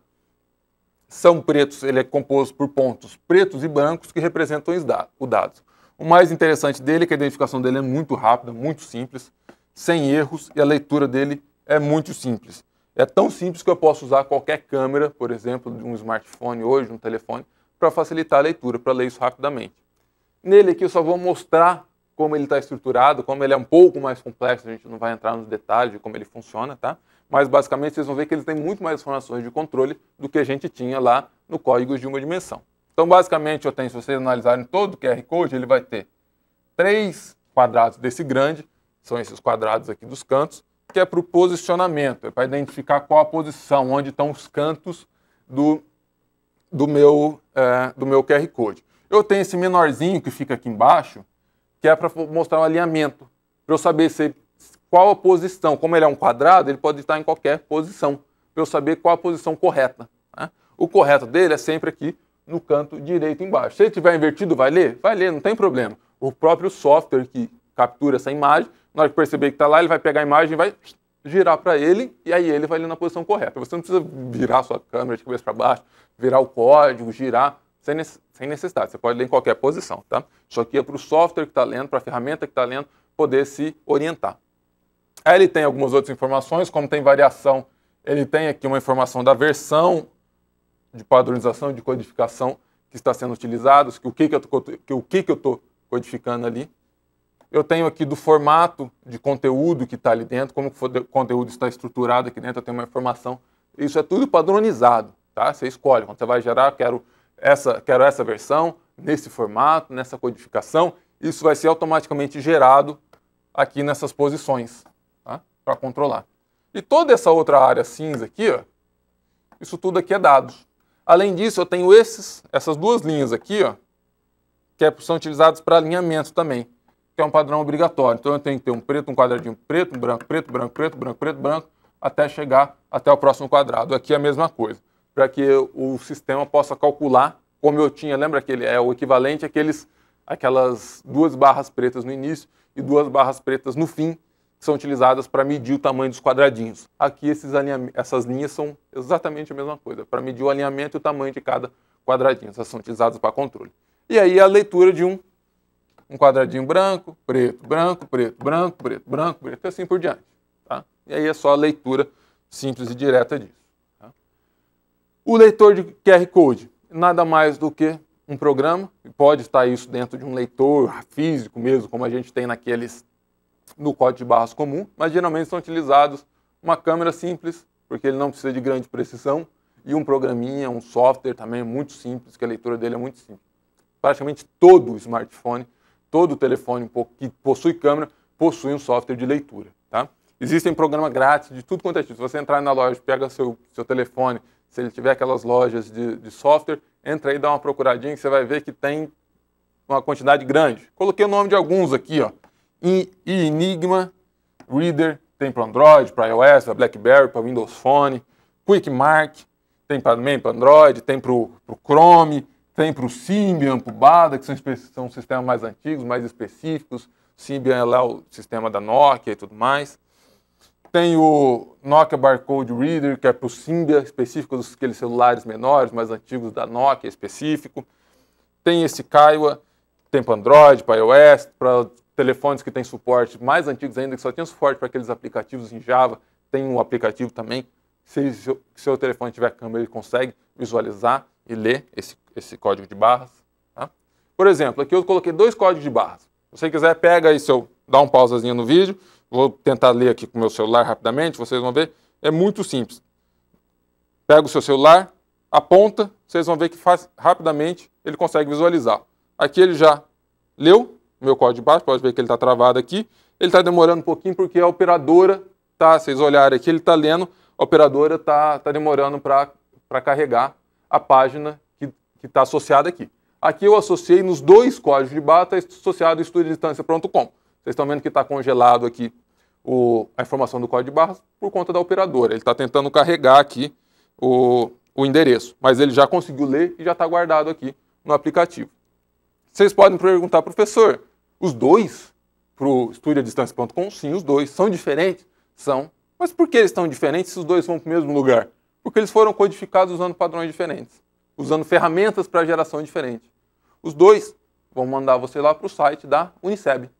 São pretos, ele é composto por pontos pretos e brancos que representam os dados. O mais interessante dele é que a identificação dele é muito rápida, muito simples, sem erros, e a leitura dele é muito simples. É tão simples que eu posso usar qualquer câmera, por exemplo, de um smartphone hoje, um telefone, para facilitar a leitura, para ler isso rapidamente. Nele aqui eu só vou mostrar como ele está estruturado, como ele é um pouco mais complexo, a gente não vai entrar nos detalhes de como ele funciona, tá? Mas basicamente vocês vão ver que ele tem muito mais informações de controle do que a gente tinha lá no código de uma dimensão. Então basicamente se vocês analisarem todo o QR Code, ele vai ter 3 quadrados desse grande, são esses quadrados aqui dos cantos, que é para o posicionamento, é para identificar qual a posição, onde estão os cantos do meu QR Code. Eu tenho esse menorzinho que fica aqui embaixo, que é para mostrar um alinhamento, para eu saber qual a posição. Como ele é um quadrado, ele pode estar em qualquer posição, para eu saber qual a posição correta. Né? O correto dele é sempre aqui no canto direito embaixo. Se ele estiver invertido, vai ler? Vai ler, não tem problema. O próprio software que captura essa imagem, na hora que perceber que está lá, ele vai pegar a imagem e vai girar para ele, e aí ele vai ler na posição correta. Você não precisa virar a sua câmera de cabeça para baixo, virar o código, girar, sem necessidade. Você pode ler em qualquer posição. Tá? Isso aqui é para o software que está lendo, para a ferramenta que está lendo, poder se orientar. Aí ele tem algumas outras informações, como tem variação, ele tem aqui uma informação da versão de padronização, de codificação que está sendo utilizado, o que eu estou codificando ali. Eu tenho aqui do formato de conteúdo que está ali dentro, como o conteúdo está estruturado aqui dentro, eu tenho uma informação. Isso é tudo padronizado, tá? Você escolhe, quando você vai gerar, quero essa versão, nesse formato, nessa codificação, isso vai ser automaticamente gerado aqui nessas posições, tá? Para controlar. E toda essa outra área cinza aqui, ó, isso tudo aqui é dados. Além disso, eu tenho essas duas linhas aqui, ó, que são utilizadas para alinhamento também, que é um padrão obrigatório. Então eu tenho que ter um preto, um quadradinho preto, um branco, preto, branco, preto, branco, preto, branco, até chegar até o próximo quadrado. Aqui é a mesma coisa, para que o sistema possa calcular, como eu tinha, lembra que ele é o equivalente àquelas 2 barras pretas no início e 2 barras pretas no fim, que são utilizadas para medir o tamanho dos quadradinhos. Aqui essas linhas são exatamente a mesma coisa, para medir o alinhamento e o tamanho de cada quadradinho. Essas são utilizadas para controle. E aí a leitura de um quadradinho branco, preto, branco, preto, branco, preto, branco, preto, e assim por diante. Tá? E aí é só a leitura simples e direta disso. Tá? O leitor de QR Code, nada mais do que um programa, pode estar isso dentro de um leitor físico mesmo, como a gente tem no código de barras comum, mas geralmente são utilizados uma câmera simples, porque ele não precisa de grande precisão, e um programinha, um software também muito simples, que a leitura dele é muito simples. Praticamente todo smartphone, todo telefone que possui câmera, possui um software de leitura. Tá? Existem programas grátis de tudo quanto é tipo. Se você entrar na loja, pega seu telefone, se ele tiver aquelas lojas de software, entra aí, dá uma procuradinha, que você vai ver que tem uma quantidade grande. Coloquei o nome de alguns aqui, ó. Enigma Reader, tem para Android, para iOS, para BlackBerry, para Windows Phone. QuickMark, tem também para Android, tem para o Chrome, tem para o Symbian, para o Bada, que são sistemas mais antigos, mais específicos. Symbian é lá o sistema da Nokia e tudo mais. Tem o Nokia Barcode Reader, que é para o Symbian, específico dos aqueles celulares menores, mais antigos da Nokia, específico. Tem esse Kaiwa, tem para Android, para iOS, para telefones que têm suporte mais antigos ainda, que só tem suporte para aqueles aplicativos em Java, tem um aplicativo também. Se seu telefone tiver câmera, ele consegue visualizar e ler esse código de barras. Tá? Por exemplo, aqui eu coloquei 2 códigos de barras. Se você quiser, pega aí, dá um pausazinho no vídeo. Vou tentar ler aqui com o meu celular rapidamente, vocês vão ver. É muito simples. Pega o seu celular, aponta, vocês vão ver que rapidamente ele consegue visualizar. Aqui ele já leu o meu código de barras, pode ver que ele está travado aqui. Ele está demorando um pouquinho porque a operadora, vocês olharem aqui, ele está lendo, a operadora está demorando para carregar a página que está associada aqui. Aqui eu associei nos 2 códigos de barra, está associado ao estudiodistância.com. Vocês estão vendo que está congelado aqui a informação do código de barras por conta da operadora. Ele está tentando carregar aqui o endereço, mas ele já conseguiu ler e já está guardado aqui no aplicativo. Vocês podem perguntar, professor, os 2 para o estudiodistância.com? Sim, os 2. São diferentes? São. Mas por que eles estão diferentes se os 2 vão para o mesmo lugar? Porque eles foram codificados usando padrões diferentes, usando ferramentas para geração diferente. Os 2 vão mandar você lá para o site da Uniceb.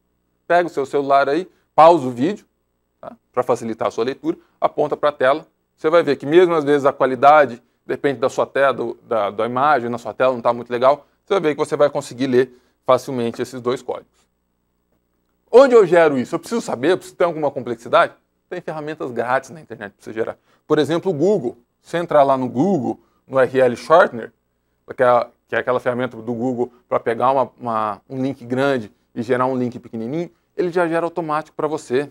Pega o seu celular aí, pausa o vídeo, tá? Para facilitar a sua leitura, aponta para a tela. Você vai ver que mesmo às vezes a qualidade, depende da sua tela, da imagem na sua tela, não está muito legal, você vai ver que você vai conseguir ler facilmente esses 2 códigos. Onde eu gero isso? Eu preciso saber, eu preciso ter alguma complexidade? Tem ferramentas grátis na internet para você gerar. Por exemplo, o Google. Se entrar lá no Google, no URL Shortener, que é aquela ferramenta do Google para pegar um link grande e gerar um link pequenininho, ele já gera automático para você.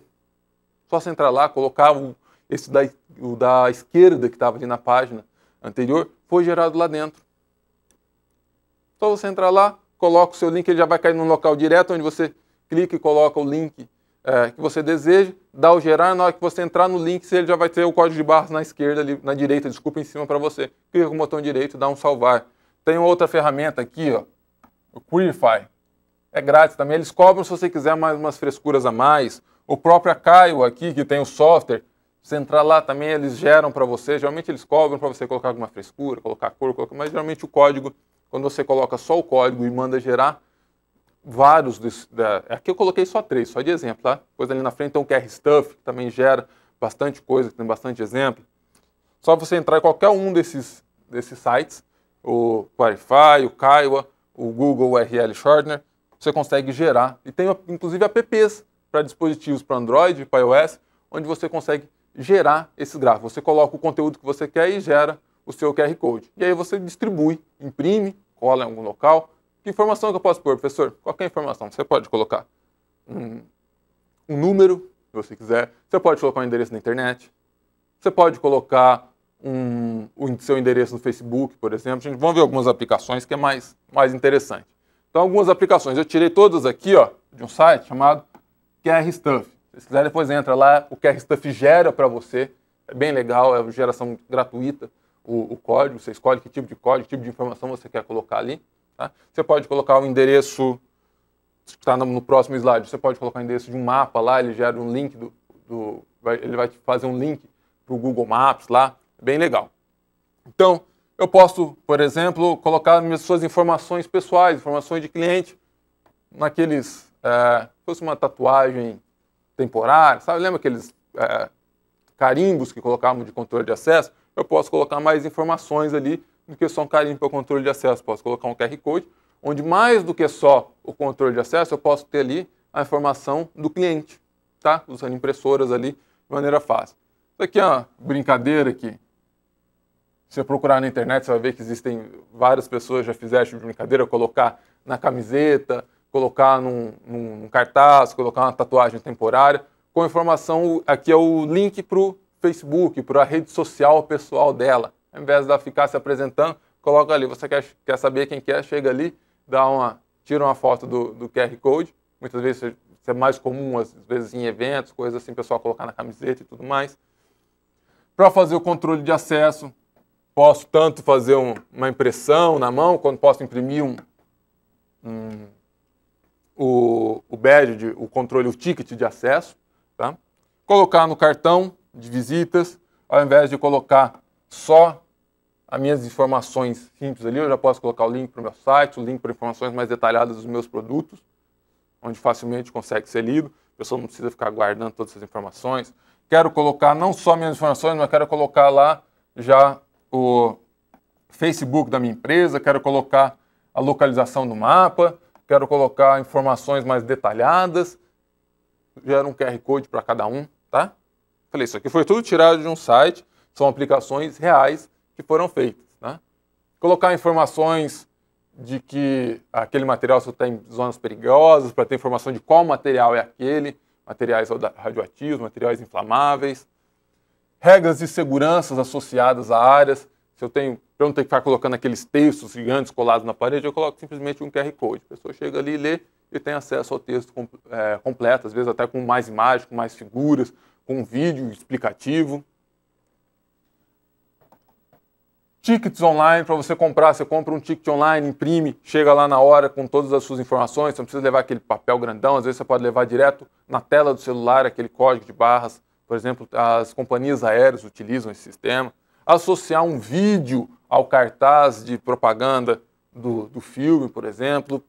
Só você entrar lá, colocar o da esquerda que estava ali na página anterior, foi gerado lá dentro. Só você entrar lá, coloca o seu link, ele já vai cair num local direto onde você clica e coloca o link que você deseja, dá o gerar, na hora que você entrar no link, ele já vai ter o código de barras na esquerda, ali, na direita, desculpa, em cima para você. Clica com o botão direito, dá um salvar. Tem outra ferramenta aqui, ó, o Queryfy. É grátis também, eles cobram se você quiser mais umas frescuras a mais. O próprio Kaiwa aqui, que tem o software, se você entrar lá também, eles geram para você. Geralmente eles cobram para você colocar alguma frescura, colocar cor, mas geralmente o código, quando você coloca só o código e manda gerar, vários, aqui eu coloquei só 3, só de exemplo, tá? Depois ali na frente tem o QR Stuff, que também gera bastante coisa, que tem bastante exemplo. Só você entrar em qualquer um desses sites, o Queryfy, o Kaiwa, o Google URL Shortener, você consegue gerar. E tem inclusive apps para dispositivos para Android e para iOS, onde você consegue gerar esses gráficos. Você coloca o conteúdo que você quer e gera o seu QR Code. E aí você distribui, imprime, cola em algum local. Que informação que eu posso pôr, professor? Qualquer informação. Você pode colocar um número, se você quiser. Você pode colocar um endereço na internet. Você pode colocar o seu endereço no Facebook, por exemplo. A gente vamos ver algumas aplicações que é mais interessante. Então, algumas aplicações. Eu tirei todas aqui, ó, de um site chamado QR Stuff. Se vocês quiserem, depois entra lá. O QR Stuff gera para você. É bem legal, é geração gratuita. O código, você escolhe que tipo de código, que tipo de informação você quer colocar ali. Tá? Você pode colocar o endereço, que está no próximo slide, você pode colocar o endereço de um mapa lá, ele gera um link, ele vai te fazer um link para o Google Maps lá, bem legal. Então, eu posso, por exemplo, colocar minhas suas informações pessoais, informações de cliente, naqueles, fosse uma tatuagem temporária, sabe? Lembra aqueles carimbos que colocavam de controle de acesso? Eu posso colocar mais informações ali do que só um carimbo para o controle de acesso. Posso colocar um QR Code, onde mais do que só o controle de acesso, eu posso ter ali a informação do cliente, tá? Usando impressoras ali de maneira fácil. Isso aqui é uma brincadeira que, se você procurar na internet, você vai ver que existem várias pessoas que já fizeram essa brincadeira, colocar na camiseta, colocar num cartaz, colocar uma tatuagem temporária, com informação, aqui é o link para o Facebook, para a rede social pessoal dela. Ao invés de ela ficar se apresentando, coloca ali, você quer saber quem quer, chega ali, tira uma foto do QR Code. Muitas vezes isso é mais comum, às vezes em eventos, coisas assim, o pessoal colocar na camiseta e tudo mais. Para fazer o controle de acesso, posso tanto fazer uma impressão na mão, quando posso imprimir o badge, o controle, o ticket de acesso. Tá? Colocar no cartão de visitas, ao invés de colocar só as minhas informações simples ali, eu já posso colocar o link para o meu site, o link para informações mais detalhadas dos meus produtos, onde facilmente consegue ser lido, a pessoa não precisa ficar guardando todas essas informações. Quero colocar não só minhas informações, mas quero colocar lá já o Facebook da minha empresa, quero colocar a localização do mapa, quero colocar informações mais detalhadas, gera um QR Code para cada um, tá? Falei, isso aqui foi tudo tirado de um site, são aplicações reais que foram feitas, tá? Colocar informações de que aquele material só tem zonas perigosas, para ter informação de qual material é aquele, materiais radioativos, materiais inflamáveis, regras de segurança associadas a áreas. Se eu tenho, para não ter que ficar colocando aqueles textos gigantes colados na parede, eu coloco simplesmente um QR Code. A pessoa chega ali, lê e tem acesso ao texto completo, às vezes até com mais imagens, com mais figuras, com um vídeo explicativo. Tickets online, para você comprar, você compra um ticket online, imprime, chega lá na hora com todas as suas informações, você não precisa levar aquele papel grandão, às vezes você pode levar direto na tela do celular aquele código de barras. Por exemplo, as companhias aéreas utilizam esse sistema. Associar um vídeo ao cartaz de propaganda do filme, por exemplo.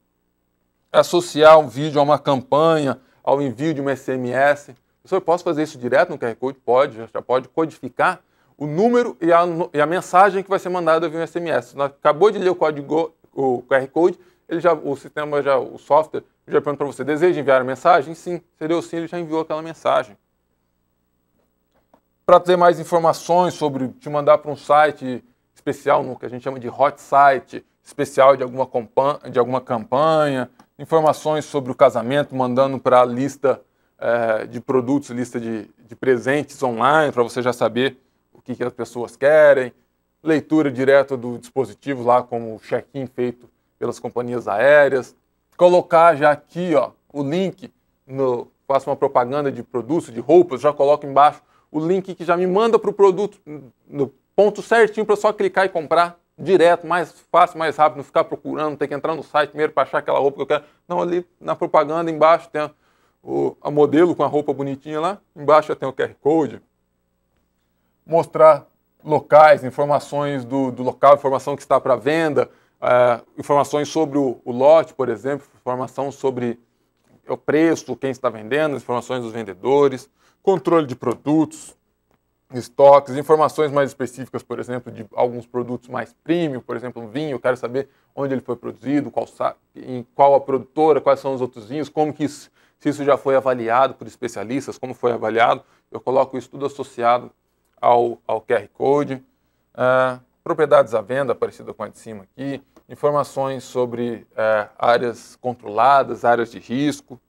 Associar um vídeo a uma campanha, ao envio de uma SMS. Eu posso fazer isso direto no QR Code? Pode, já pode codificar o número e a mensagem que vai ser mandada via um SMS. Acabou de ler o código, o QR Code, o software já pergunta para você, deseja enviar a mensagem? Sim, se deu sim, ele já enviou aquela mensagem. Para ter mais informações sobre, te mandar para um site especial, no que a gente chama de hot site, especial de alguma campanha, informações sobre o casamento, mandando para a lista de produtos, lista de presentes online, para você já saber o que as pessoas querem, leitura direta do dispositivo lá, como o check-in feito pelas companhias aéreas, colocar já aqui o link, faço uma propaganda de produtos, de roupas, já coloco embaixo o link que já me manda para o produto no ponto certinho para só clicar e comprar direto, mais fácil, mais rápido, não ficar procurando, ter que entrar no site primeiro para achar aquela roupa que eu quero. Não, ali na propaganda embaixo tem a modelo com a roupa bonitinha lá, embaixo já tem o QR Code. Mostrar locais, informações do local, informação que está para venda, informações sobre o lote, por exemplo, informação sobre o preço, quem está vendendo, informações dos vendedores, controle de produtos, estoques, informações mais específicas, por exemplo, de alguns produtos mais premium, por exemplo, um vinho, eu quero saber onde ele foi produzido, qual a produtora, quais são os outros vinhos, se isso já foi avaliado por especialistas, como foi avaliado, eu coloco isso tudo associado ao QR Code, propriedades à venda, parecida com a de cima aqui, informações sobre áreas controladas, áreas de risco.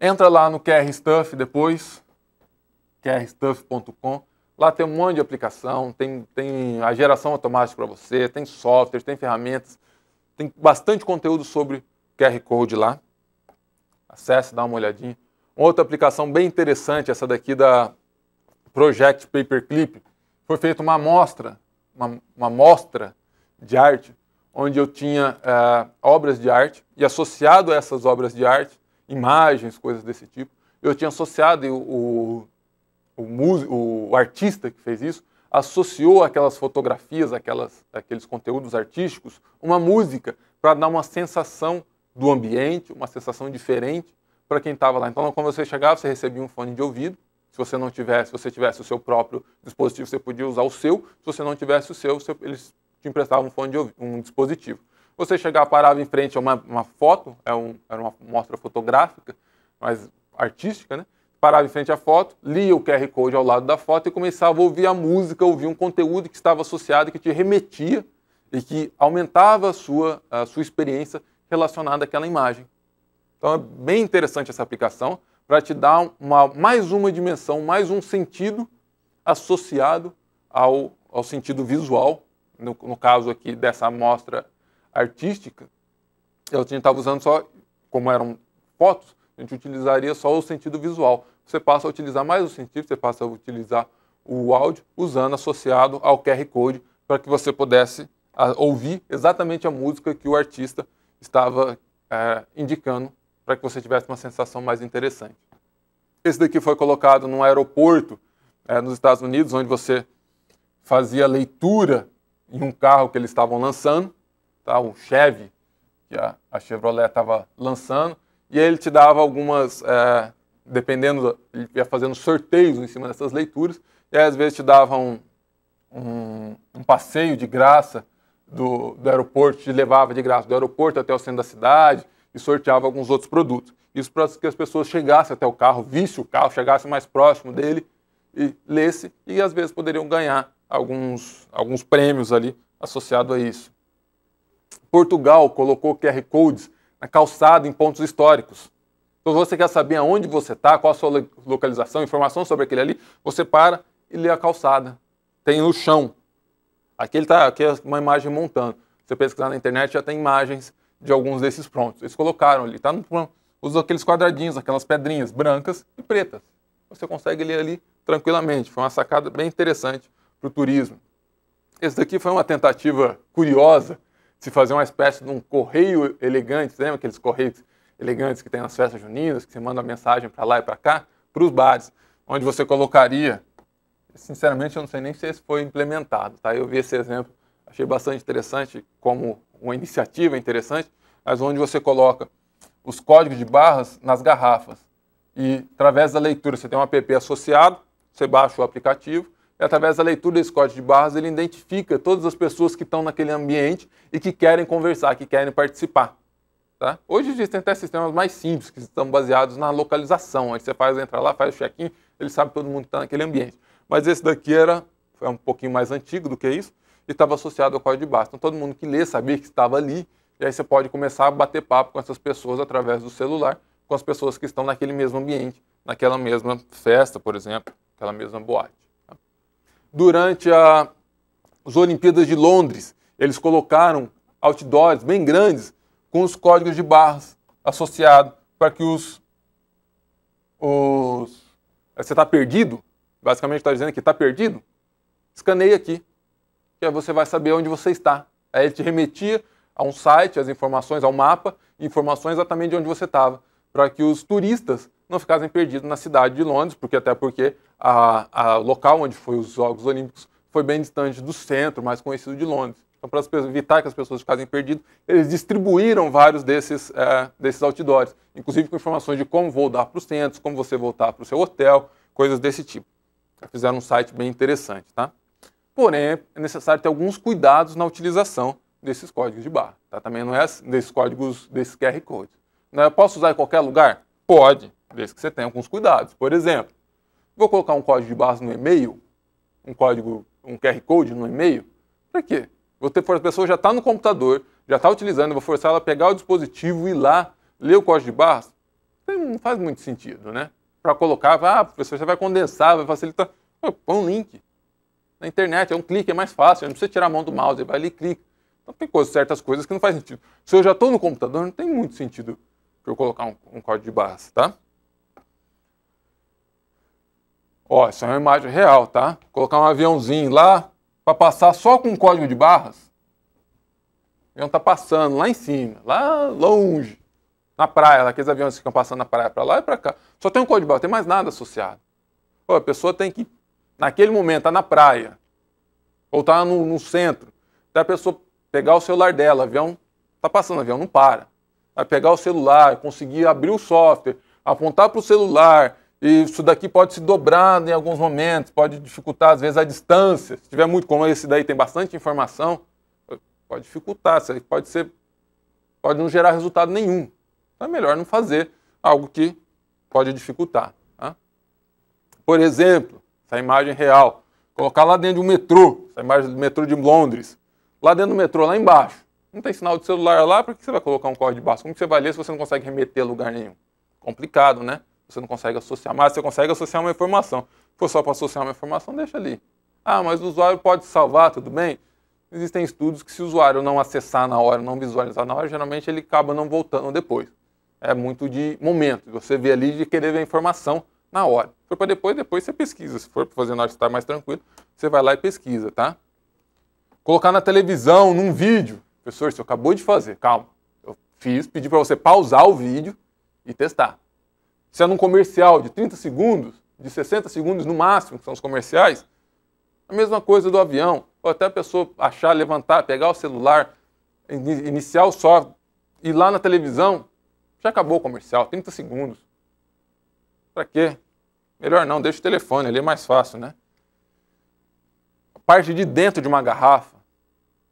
Entra lá no QR Stuff depois, qrstuff.com, lá tem um monte de aplicação, tem a geração automática para você, tem software, tem ferramentas, tem bastante conteúdo sobre QR Code lá. Acesse, dá uma olhadinha. Uma outra aplicação bem interessante, essa daqui da Project Paperclip, foi feita uma amostra de arte, onde eu tinha obras de arte, e associado a essas obras de arte, imagens, coisas desse tipo, eu tinha associado, o artista que fez isso, associou aquelas fotografias, aqueles conteúdos artísticos, uma música, para dar uma sensação do ambiente, uma sensação diferente para quem estava lá. Então, quando você chegava, você recebia um fone de ouvido. Se você não tivesse, se você tivesse o seu próprio dispositivo, você podia usar o seu. Se você não tivesse o seu, eles te emprestavam um dispositivo. Você chegava, parava em frente a uma foto, era uma mostra fotográfica, mas artística, né? Parava em frente à foto, lia o QR Code ao lado da foto e começava a ouvir a música, ouvir um conteúdo que estava associado, que te remetia e que aumentava a sua experiência relacionada àquela imagem. Então é bem interessante essa aplicação para te dar mais uma dimensão, mais um sentido associado ao sentido visual. No caso aqui dessa amostra artística, eu estava usando só, como eram fotos, a gente utilizaria só o sentido visual. Você passa a utilizar mais o sentido, você passa a utilizar o áudio associado ao QR Code para que você pudesse ouvir exatamente a música que o artista estava indicando para que você tivesse uma sensação mais interessante. Esse daqui foi colocado num aeroporto nos Estados Unidos, onde você fazia leitura em um carro que eles estavam lançando, tá? Um Chevy, que a Chevrolet estava lançando, e aí ele te dava algumas, dependendo, ele ia fazendo sorteios em cima dessas leituras, e aí às vezes te dava um passeio de graça do aeroporto, te levava de graça do aeroporto até o centro da cidade e sorteava alguns outros produtos. Isso para que as pessoas chegassem até o carro, vissem o carro, chegassem mais próximo dele e lesse, e às vezes poderiam ganhar alguns prêmios ali associados a isso. Portugal colocou QR Codes na calçada em pontos históricos. Então, se você quer saber aonde você está, qual a sua localização, informação sobre aquele ali, você para e lê a calçada. Tem no chão. Aqui é uma imagem montando. Você pesquisar na internet, já tem imagens de alguns desses prontos. Eles colocaram ali, tá no pronto. Usa aqueles quadradinhos, aquelas pedrinhas brancas e pretas. Você consegue ler ali tranquilamente. Foi uma sacada bem interessante para o turismo. Esse daqui foi uma tentativa curiosa de se fazer uma espécie de um correio elegante. Você lembra aqueles correios elegantes que tem nas festas juninas, que você manda uma mensagem para lá e para cá, para os bares, onde você colocaria... Sinceramente, eu não sei nem se esse foi implementado, tá? Eu vi esse exemplo, achei bastante interessante, como uma iniciativa interessante, mas onde você coloca os códigos de barras nas garrafas. E, através da leitura, você tem um app associado, você baixa o aplicativo, e através da leitura desse código de barras, ele identifica todas as pessoas que estão naquele ambiente e que querem conversar, que querem participar. Tá? Hoje existem até sistemas mais simples, que estão baseados na localização. Aí você entra lá, faz o check-in, ele sabe todo mundo que está naquele ambiente. Mas esse daqui foi um pouquinho mais antigo do que isso, e estava associado ao código de barras. Então todo mundo que lê sabia que estava ali, e aí você pode começar a bater papo com essas pessoas através do celular, com as pessoas que estão naquele mesmo ambiente, naquela mesma festa, por exemplo, aquela mesma boate. Tá? Durante as Olimpíadas de Londres, eles colocaram outdoors bem grandes com os códigos de barras associados para que você está perdido, basicamente está dizendo que está perdido, escaneia aqui, que aí você vai saber onde você está. Aí ele te remetia a um site, as informações, ao mapa, informações exatamente de onde você estava, para que os turistas não ficassem perdidos na cidade de Londres, porque o local onde foi os Jogos Olímpicos foi bem distante do centro mais conhecido de Londres. Então, para evitar que as pessoas ficassem perdidas, eles distribuíram vários desses outdoors, inclusive com informações de como voltar para os centros, como você voltar para o seu hotel, coisas desse tipo. Fizeram um site bem interessante, tá? Porém, é necessário ter alguns cuidados na utilização desses códigos de barra, tá? Também não é desses códigos, desses QR Codes. Não é, posso usar em qualquer lugar? Pode, desde que você tenha alguns cuidados. Por exemplo, vou colocar um código de barras no e-mail, um QR Code no e-mail, para quê? A pessoa já está no computador, já está utilizando, eu vou forçar ela a pegar o dispositivo e ir lá, ler o código de barras. Não faz muito sentido, né? Para colocar, professor, você vai condensar, vai facilitar. Põe um link na internet, é um clique, é mais fácil, não precisa tirar a mão do mouse, vai ali e clica. Então tem certas coisas que não faz sentido. Se eu já estou no computador, não tem muito sentido para eu colocar um código de barras, tá? Ó, isso é uma imagem real, tá? Colocar um aviãozinho lá, para passar só com um código de barras, o avião está passando lá em cima, lá longe, na praia, aqueles aviões que ficam passando na praia para lá e para cá. Só tem um código de barras, não tem mais nada associado. Pô, a pessoa tem que, naquele momento, tá na praia, ou está no centro, até a pessoa pegar o celular dela, o avião está passando, o avião não para. Vai pegar o celular, conseguir abrir o software, apontar para o celular, e isso daqui pode se dobrar em alguns momentos, pode dificultar, às vezes, a distância. Se tiver muito, como esse daí tem bastante informação, pode dificultar, pode não gerar resultado nenhum. Então é melhor não fazer algo que pode dificultar. Tá? Por exemplo, essa imagem real, colocar lá dentro de um metrô, essa imagem do metrô de Londres, lá dentro do metrô, lá embaixo, não tem sinal de celular lá, para que você vai colocar um código de barras? Como que você vai ler se você não consegue remeter a lugar nenhum? Complicado, né? Você não consegue associar, mas você consegue associar uma informação. Se for só para associar uma informação, deixa ali. Mas o usuário pode salvar, tudo bem? Existem estudos que se o usuário não acessar na hora, não visualizar na hora, geralmente ele acaba não voltando depois. É muito de momento, você vê ali de querer ver a informação na hora. Se for para depois você pesquisa. Se for para fazer na hora que você está mais tranquilo, você vai lá e pesquisa, tá? Colocar na televisão, num vídeo. Professor, você acabou de fazer, calma. Eu pedi para você pausar o vídeo e testar. Se é num comercial de 30 segundos, de 60 segundos no máximo, que são os comerciais, A mesma coisa do avião. Ou até a pessoa achar, levantar, pegar o celular, iniciar o software, ir lá na televisão, já acabou o comercial, 30 segundos. Para quê? Melhor não, deixa o telefone, ali é mais fácil, né? A parte de dentro de uma garrafa,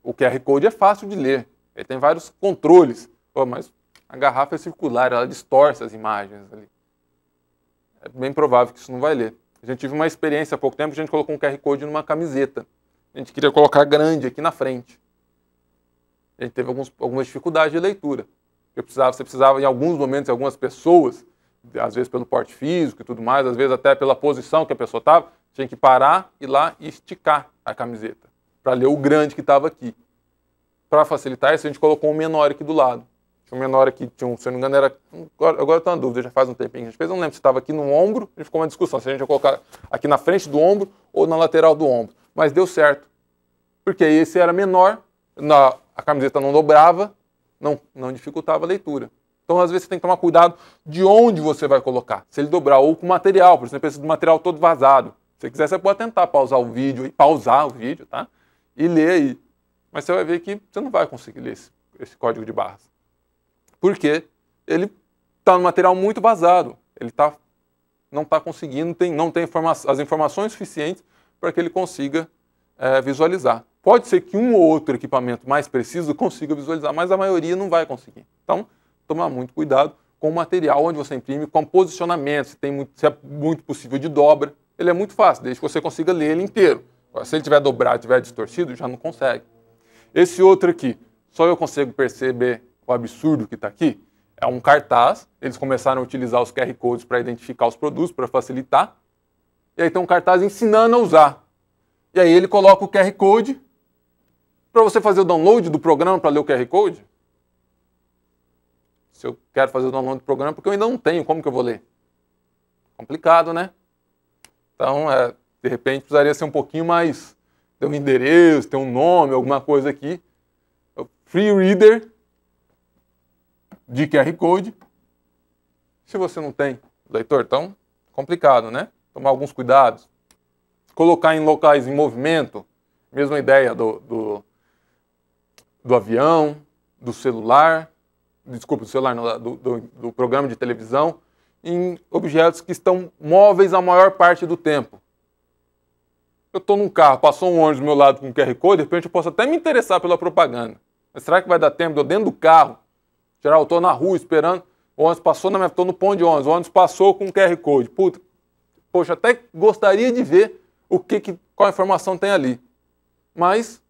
o QR Code é fácil de ler. Ele tem vários controles. Pô, mas a garrafa é circular, ela distorce as imagens ali. É bem provável que isso não vai ler. A gente teve uma experiência há pouco tempo, a gente colocou um QR Code numa camiseta. A gente queria colocar grande aqui na frente. A gente teve algumas dificuldades de leitura. Você precisava, em alguns momentos, algumas pessoas, às vezes pelo porte físico e tudo mais, às vezes até pela posição que a pessoa estava, tinha que parar, ir lá e esticar a camiseta, para ler o grande que estava aqui. Para facilitar isso, a gente colocou um menor aqui do lado. Tinha um menor aqui, se eu não me engano, era... Agora eu estou na dúvida, já faz um tempinho que a gente fez, eu não lembro se estava aqui no ombro, a gente ficou uma discussão, se a gente ia colocar aqui na frente do ombro ou na lateral do ombro. Mas deu certo, porque esse era menor, a camiseta não dobrava, não dificultava a leitura. Então, às vezes, você tem que tomar cuidado de onde você vai colocar. Se ele dobrar, ou com material, por exemplo, precisa do material todo vazado. Se você quiser, você pode tentar pausar o vídeo, tá? E ler aí. Mas você vai ver que você não vai conseguir ler esse código de barras. Por quê? Ele está no material muito vazado. Ele não está conseguindo, não tem as informações suficientes para que ele consiga visualizar. Pode ser que um ou outro equipamento mais preciso consiga visualizar, mas a maioria não vai conseguir. Então, tomar muito cuidado com o material onde você imprime, com o posicionamento, se é muito possível de dobra. Ele é muito fácil, desde que você consiga ler ele inteiro. Agora, se ele estiver dobrado, estiver distorcido, já não consegue. Esse outro aqui, só eu consigo perceber o absurdo que está aqui. É um cartaz, eles começaram a utilizar os QR Codes para identificar os produtos, para facilitar. E aí tem um cartaz ensinando a usar. E aí ele coloca o QR Code para você fazer o download do programa para ler o QR Code. Se eu quero fazer o download do programa, porque eu ainda não tenho, como que eu vou ler? Complicado, né? Então, de repente, precisaria ser um pouquinho mais... ter um endereço, ter um nome, alguma coisa aqui. Free Reader de QR Code. Se você não tem leitor, então, complicado, né? Tomar alguns cuidados. Colocar em locais em movimento, mesma ideia do avião, do celular, desculpa, do celular, não, do programa de televisão, em objetos que estão móveis a maior parte do tempo. Eu estou num carro, passou um ônibus do meu lado com um QR Code, de repente eu posso até me interessar pela propaganda. Mas será que vai dar tempo de eu dentro do carro? Geral, eu estou na rua esperando, o ônibus passou, estou no ponto de ônibus, o ônibus passou com um QR Code. Puta, poxa, até gostaria de ver qual informação tem ali. Mas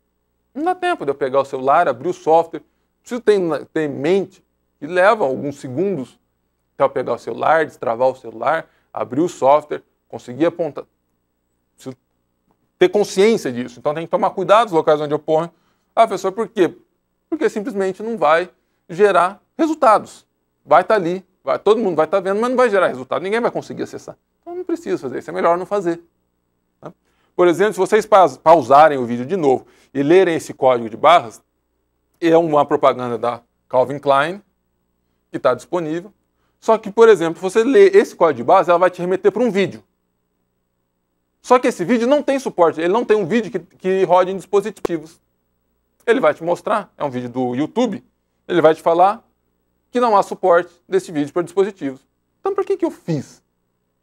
não dá tempo de eu pegar o celular, abrir o software. Preciso ter em mente que leva alguns segundos até eu pegar o celular, destravar o celular, abrir o software, conseguir apontar. Preciso ter consciência disso. Então tem que tomar cuidado nos locais onde eu ponho. Ah, professor, por quê? Porque simplesmente não vai gerar resultados. Vai estar ali, todo mundo vai estar vendo, mas não vai gerar resultado. Ninguém vai conseguir acessar. Então não precisa fazer isso, é melhor não fazer. Tá? Por exemplo, se vocês pausarem o vídeo de novo e lerem esse código de barras, é uma propaganda da Calvin Klein, que está disponível. Só que, por exemplo, se você ler esse código de barras, ela vai te remeter para um vídeo. Só que esse vídeo não tem suporte, ele não tem um vídeo que rode em dispositivos. Ele vai te mostrar, é um vídeo do YouTube, ele vai te falar que não há suporte desse vídeo para dispositivos. Então por que eu fiz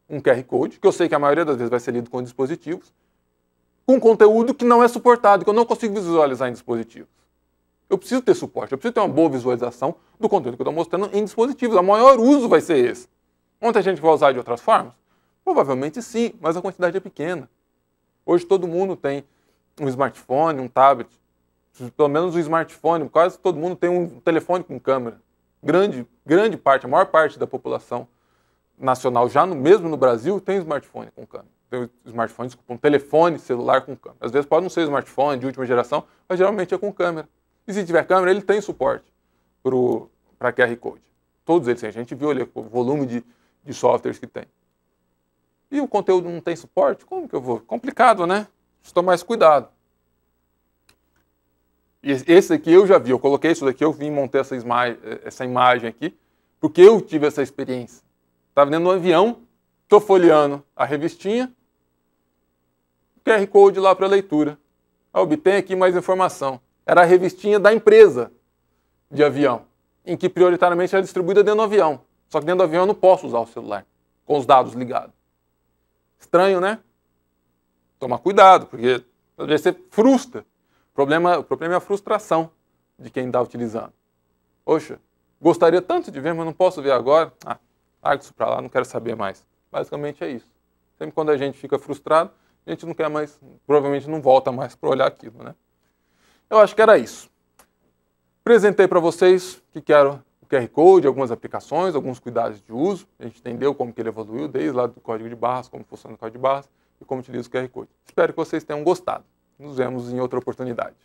um QR Code, que eu sei que a maioria das vezes vai ser lido com dispositivos, com conteúdo que não é suportado, que eu não consigo visualizar em dispositivos? Eu preciso ter suporte, eu preciso ter uma boa visualização do conteúdo que eu estou mostrando em dispositivos. O maior uso vai ser esse. Muita gente vai usar de outras formas? Provavelmente sim, mas a quantidade é pequena. Hoje todo mundo tem um smartphone, um tablet. Pelo menos o smartphone, quase todo mundo tem um telefone com câmera. Grande parte, a maior parte da população nacional, mesmo no Brasil, tem smartphone com câmera. Tem smartphone, desculpa, um telefone celular com câmera. Às vezes pode não ser smartphone de última geração, mas geralmente é com câmera. E se tiver câmera, ele tem suporte para QR Code. Todos eles têm. A gente viu ali o volume de softwares que tem. E o conteúdo não tem suporte? Como que eu vou? Complicado, né? Preciso tomar mais cuidado. E esse aqui eu já vi. Eu coloquei isso daqui, eu vim montar essa imagem aqui, porque eu tive essa experiência. Estava dentro de um avião, estou folheando a revistinha, QR Code lá para leitura. Obtém aqui mais informação. Era a revistinha da empresa de avião, em que prioritariamente era distribuída dentro do avião. Só que dentro do avião eu não posso usar o celular, com os dados ligados. Estranho, né? Tomar cuidado, porque às vezes você frustra. O problema é a frustração de quem está utilizando. Poxa, gostaria tanto de ver, mas não posso ver agora. Larga isso para lá, não quero saber mais. Basicamente é isso. Sempre quando a gente fica frustrado, a gente não quer mais, provavelmente não volta mais para olhar aquilo, né? Eu acho que era isso. Apresentei para vocês o que era o QR Code, algumas aplicações, alguns cuidados de uso. A gente entendeu como que ele evoluiu desde lá do código de barras, como funciona o código de barras e como utiliza o QR Code. Espero que vocês tenham gostado. Nos vemos em outra oportunidade.